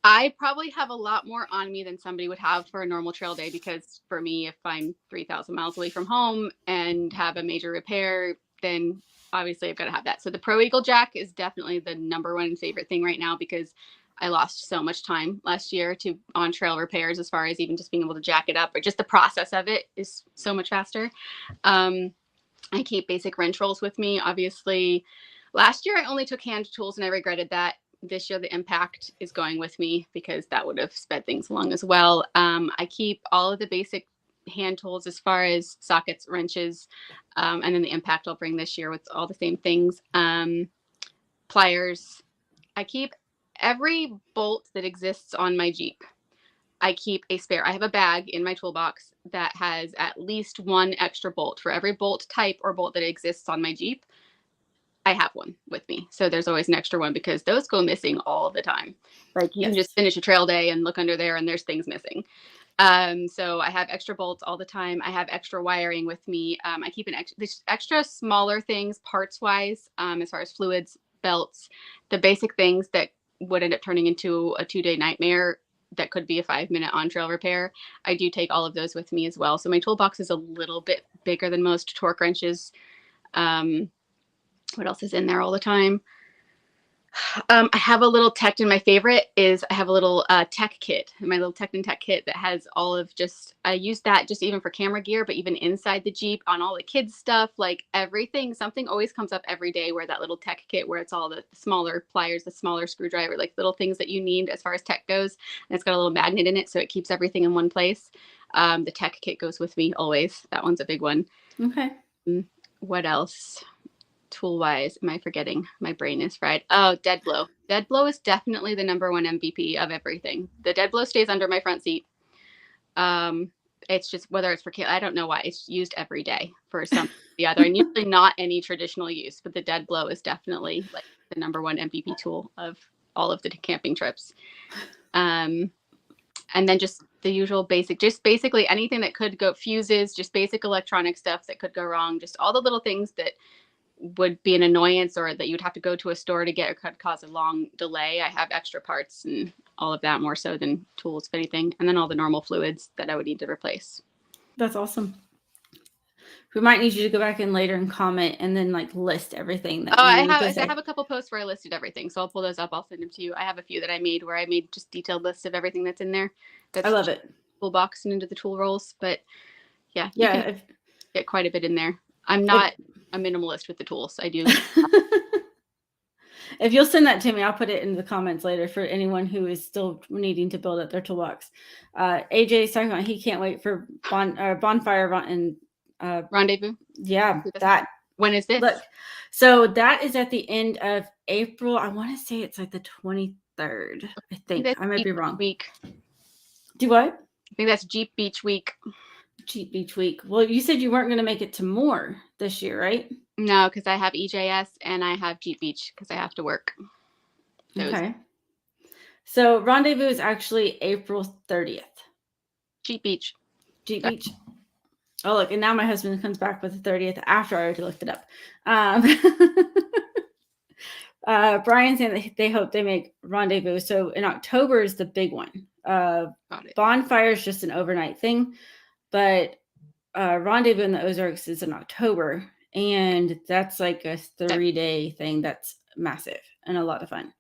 I probably have a lot more on me than somebody would have for a normal trail day, because for me, if I'm 3,000 miles away from home and have a major repair, then obviously I've got to have that. So the Pro Eagle Jack is definitely the number one favorite thing right now, because I lost so much time last year to on trail repairs, as far as even just being able to jack it up, or just the process of it is so much faster. I keep basic wrench rolls with me. Obviously, last year I only took hand tools and I regretted that. This year the Impact is going with me because that would have sped things along as well. I keep all of the basic hand tools as far as sockets, wrenches, and then the Impact I'll bring this year with all the same things. Pliers. I keep every bolt that exists on my Jeep. I keep a spare. I have a bag in my toolbox that has at least one extra bolt for every bolt type or bolt that exists on my Jeep. I have one with me. So there's always an extra one, because those go missing all the time. Like, you can just finish a trail day and look under there and there's things missing. So I have extra bolts all the time. I have extra wiring with me. I keep extra smaller things parts wise, as far as fluids, belts, the basic things that would end up turning into a 2-day nightmare that could be a 5-minute on-trail repair. I do take all of those with me as well. So my toolbox is a little bit bigger than most. Torque wrenches. What else is in there all the time? I have a little tech, and my favorite is I have a little tech kit, my little tech kit that has all of I use that just even for camera gear, but even inside the Jeep on all the kids stuff, like everything, something always comes up every day where that little tech kit, where it's all the smaller pliers, the smaller screwdriver, like little things that you need as far as tech goes. And it's got a little magnet in it, so it keeps everything in one place. The tech kit goes with me always. That one's a big one. Okay. What else? Tool wise, am I forgetting? My brain is fried. Oh, dead blow. Dead blow is definitely the number one MVP of everything. The dead blow stays under my front seat. It's just, whether it's for I don't know why, it's used every day for some the other, and usually not any traditional use, but the dead blow is definitely like the number one MVP tool of all of the camping trips. And then just the usual basic, just basically anything that could go, fuses, just basic electronic stuff that could go wrong, just all the little things that would be an annoyance, or that you'd have to go to a store to get, or could cause a long delay. I have extra parts and all of that, more so than tools, if anything. And then all the normal fluids that I would need to replace. That's awesome. We might need you to go back in later and comment and then like list everything that I you have a couple posts where I listed everything, so I'll pull those up. I'll send them to you. I have a few that I made where I made just detailed lists of everything that's in there. That's I love it. Toolbox and into the tool rolls, but yeah, you Yeah, can get quite a bit in there. I'm not a minimalist with the tools. I do. If you'll send that to me, I'll put it in the comments later for anyone who is still needing to build up their toolbox. AJ's talking about he can't wait for bonfire and Rendezvous. Yeah, that. When is this? Look, so that is at the end of April. I want to say it's like the 23rd. I think I might be wrong. Week. Do what? I think that's Jeep Beach Week. Jeep Beach Week. Well, you said you weren't going to make it to more this year, right? No, because I have EJS and I have Jeep Beach because I have to work. Okay. So Rendezvous is actually April 30th. Jeep Beach. Jeep Beach. Oh, look, and now my husband comes back with the 30th after I already looked it up. Brian saying that they hope they make Rendezvous. So in October is the big one. Bonfire is just an overnight thing, but Rendezvous in the Ozarks is in October, and that's like a 3-day thing that's massive and a lot of fun.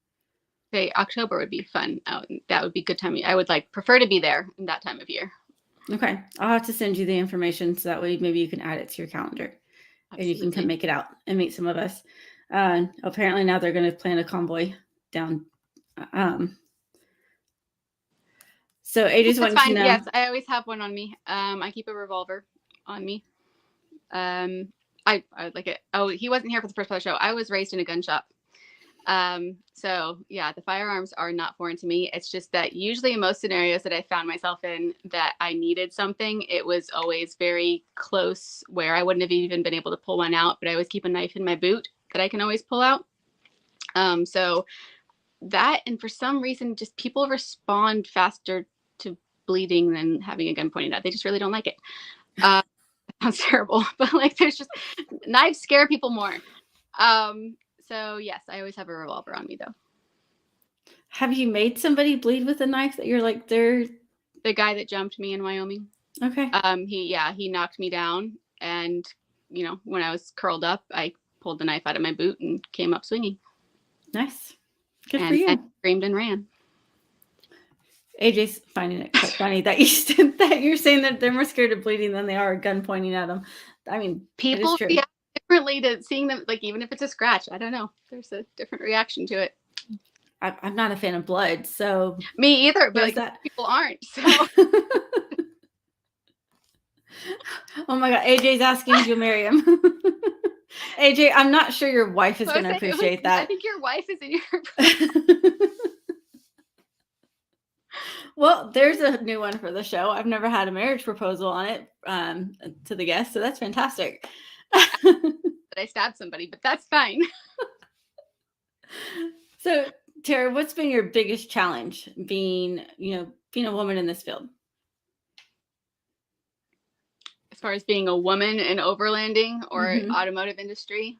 Okay, October would be fun. That would be a good time. I would prefer to be there in that time of year. Okay, I'll have to send you the information so that way maybe you can add it to your calendar. Absolutely. And you can come make it out and meet some of us. Apparently now they're going to plan a convoy down. So AJ's wanting to know. Yes, I always have one on me. I keep a revolver on me. I like it. Oh, he wasn't here for the first part of the show. I was raised in a gun shop. So yeah, the firearms are not foreign to me. It's just that usually in most scenarios that I found myself in that I needed something, it was always very close where I wouldn't have even been able to pull one out, but I always keep a knife in my boot that I can always pull out. So that, and for some reason, just people respond faster to bleeding than having a gun pointed at. They just really don't like it. Sounds terrible, but there's just knives scare people more. So yes, I always have a revolver on me though. Have you made somebody bleed with a knife that you're like, they're the guy that jumped me in Wyoming? Okay. He knocked me down, and when I was curled up, I pulled the knife out of my boot and came up swinging. Nice. Good for you. And screamed and ran. AJ's finding it quite funny that you're saying that they're more scared of bleeding than they are a gun pointing at them. I mean, people react differently to seeing them, even if it's a scratch. I don't know. There's a different reaction to it. I'm not a fan of blood, so me either. But people aren't. So. Oh my God, AJ's asking if you'll marry him. AJ, I'm not sure your wife is going to appreciate that. I think your wife is in your. Well, there's a new one for the show. I've never had a marriage proposal on it to the guest, so that's fantastic. That I stabbed somebody, but that's fine. So, Tara, what's been your biggest challenge being a woman in this field? As far as being a woman in overlanding or automotive industry?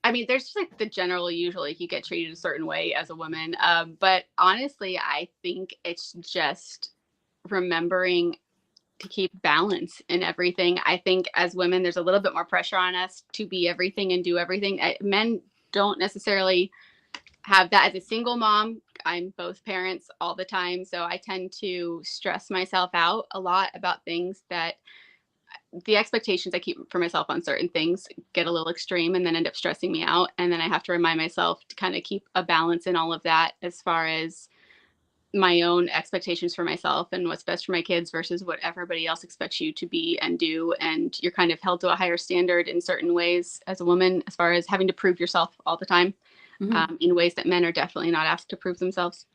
I mean, there's just the general, usually you get treated a certain way as a woman. But honestly, I think it's just remembering to keep balance in everything. I think as women, there's a little bit more pressure on us to be everything and do everything. Men don't necessarily have that. As a single mom, I'm both parents all the time. So I tend to stress myself out a lot about things that the expectations I keep for myself on certain things get a little extreme and then end up stressing me out. And then I have to remind myself to kind of keep a balance in all of that as far as my own expectations for myself and what's best for my kids versus what everybody else expects you to be and do. And you're kind of held to a higher standard in certain ways as a woman, as far as having to prove yourself all the time in ways that men are definitely not asked to prove themselves.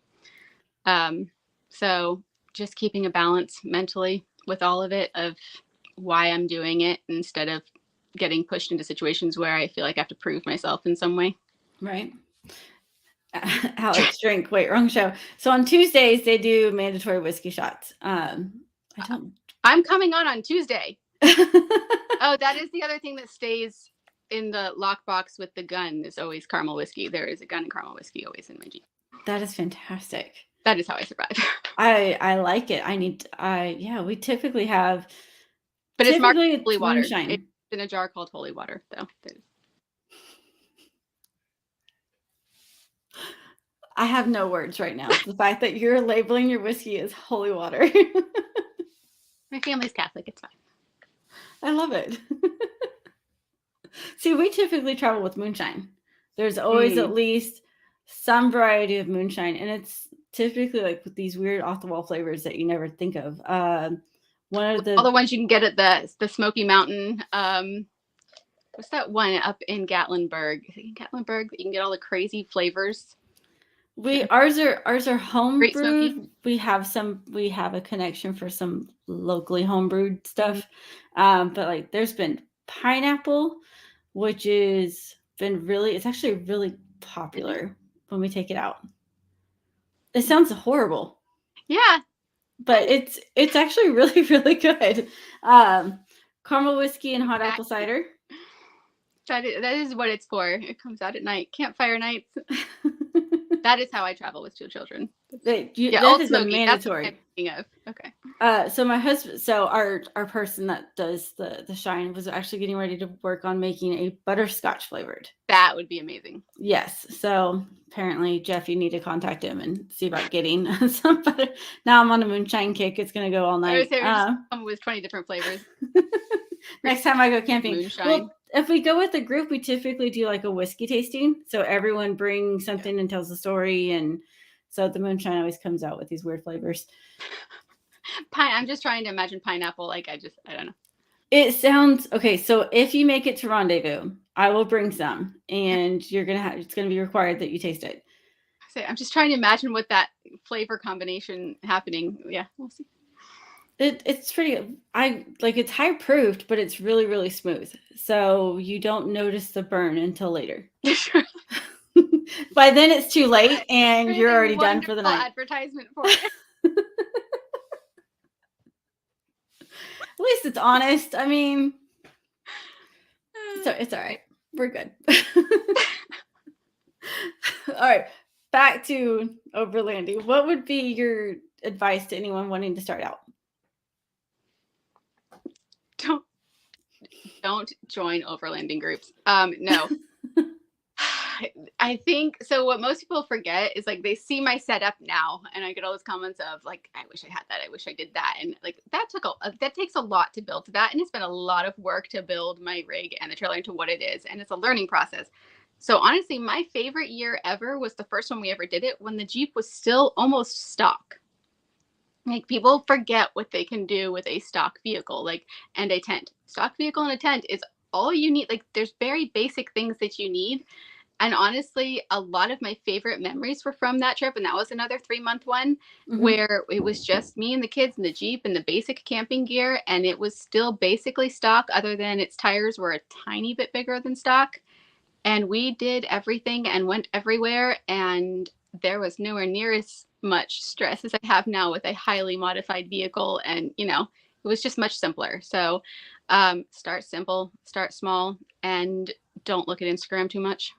So just keeping a balance mentally with all of it, of why I'm doing it instead of getting pushed into situations where I feel like I have to prove myself in some way. Right. Alex, drink. Wait, wrong show. So on Tuesdays they do mandatory whiskey shots. I'm coming on Tuesday. Oh, that is the other thing that stays in the lockbox with the gun is always caramel whiskey. There is a gun and caramel whiskey always in my Jeep. That is fantastic. That is how I survive. I like it. We typically have But it's marked Typically, holy it's water. moonshine. It's in a jar called holy water, though. I have no words right now. The fact that you're labeling your whiskey as holy water. My family's Catholic. It's fine. I love it. See, we typically travel with moonshine. There's always at least some variety of moonshine, and it's typically like with these weird off-the-wall flavors that you never think of. One of all the ones you can get at the Smoky Mountain. What's that one up in Gatlinburg? In Gatlinburg, you can get all the crazy flavors. Ours are home brewed. We have a connection for some locally home brewed stuff. But like there's been pineapple, which is been it's actually really popular when we take it out. It sounds horrible. Yeah. But it's actually really, really good. Caramel whiskey and hot apple cider. That is what it's for. It comes out at night. Campfire nights. That is how I travel with 2 children. That is a mandatory. That's what I'm thinking of. Okay. So my husband, our person that does the shine was actually getting ready to work on making a butterscotch flavored. That would be amazing. Yes. So apparently, Jeff, you need to contact him and see about getting some butter. Now I'm on a moonshine kick. It's going to go all night. I would say come with 20 different flavors. Next time I go camping. Moonshine. Well, if we go with a group, we typically do like a whiskey tasting. So everyone brings something and tells a story. And so the moonshine always comes out with these weird flavors. I'm just trying to imagine pineapple. Like I don't know. It sounds okay. So if you make it to Rendezvous, I will bring some, and it's gonna be required that you taste it. I'm just trying to imagine what that flavor combination happening. Yeah, we'll see. It's pretty. It's high proofed, but it's really, really smooth. So you don't notice the burn until later. By then it's too late, and you're already done for the night. Advertisement for it. At least it's honest. I mean, so it's all right. We're good. All right. Back to overlanding. What would be your advice to anyone wanting to start out? Don't join overlanding groups. No. I think so. What most people forget is like they see my setup now, and I get all those comments of like, "I wish I had that. I wish I did that." And like that takes a lot to build that, and it's been a lot of work to build my rig and the trailer into what it is, and it's a learning process. So honestly, my favorite year ever was the first one we ever did it when the Jeep was still almost stock. Like people forget what they can do with a stock vehicle, and a tent. Stock vehicle and a tent is all you need. Like there's very basic things that you need. And honestly, a lot of my favorite memories were from that trip. And that was another 3-month one where it was just me and the kids and the Jeep and the basic camping gear. And it was still basically stock other than its tires were a tiny bit bigger than stock. And we did everything and went everywhere. And there was nowhere near as much stress as I have now with a highly modified vehicle. And, it was just much simpler. So start simple, start small, and don't look at Instagram too much.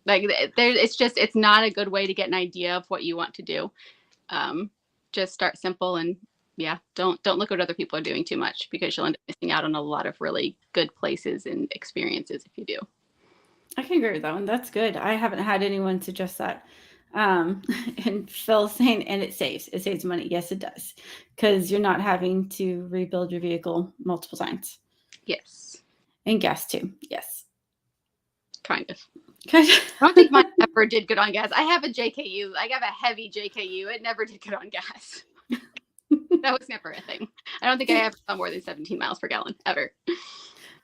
It's not a good way to get an idea of what you want to do. Just start simple and don't look at what other people are doing too much because you'll end up missing out on a lot of really good places and experiences if you do. I can agree with that one. That's good. I haven't had anyone suggest that. And Phil saying, and it saves money. Yes, it does. Because you're not having to rebuild your vehicle multiple times. Yes. And gas too. Yes. Kind of. I don't think mine ever did good on gas. I have a JKU. I have a heavy JKU. It never did good on gas. That was never a thing. I don't think I ever saw more than 17 miles per gallon ever.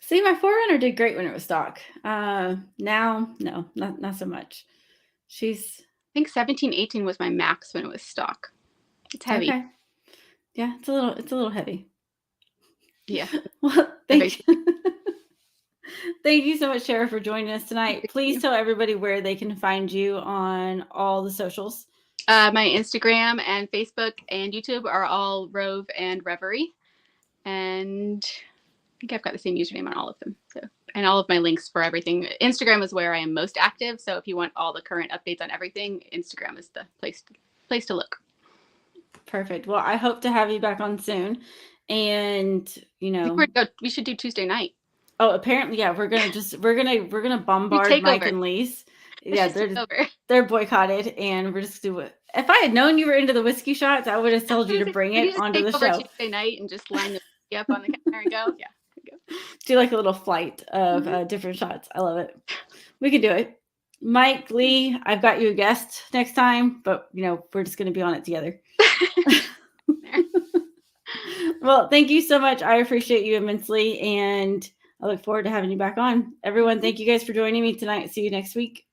See, my 4Runner did great when it was stock. Now, no, not so much. I think 17, 18 was my max when it was stock. It's heavy. Okay. Yeah, it's a little heavy. Yeah. Well, thank you. Thank you so much, Sarah, for joining us tonight. Please tell everybody where they can find you on all the socials. My Instagram and Facebook and YouTube are all Rove and Reverie. And I think I've got the same username on all of them. So, and all of my links for everything. Instagram is where I am most active. So if you want all the current updates on everything, Instagram is the place to look. Perfect. Well, I hope to have you back on soon. And we should do Tuesday night. Oh, apparently, yeah, we're gonna bombard Mike and Lee's. Yeah, they're boycotted, and we're just do it. If I had known you were into the whiskey shots, I would have told you to bring it onto the show. Tuesday night and just line the up on the counter and go. Yeah, do like a little flight of different shots. I love it. We could do it. Mike, Lee, I've got you a guest next time, but we're just gonna be on it together. Well, thank you so much. I appreciate you immensely, and I look forward to having you back on. Everyone, thank you guys for joining me tonight. See you next week.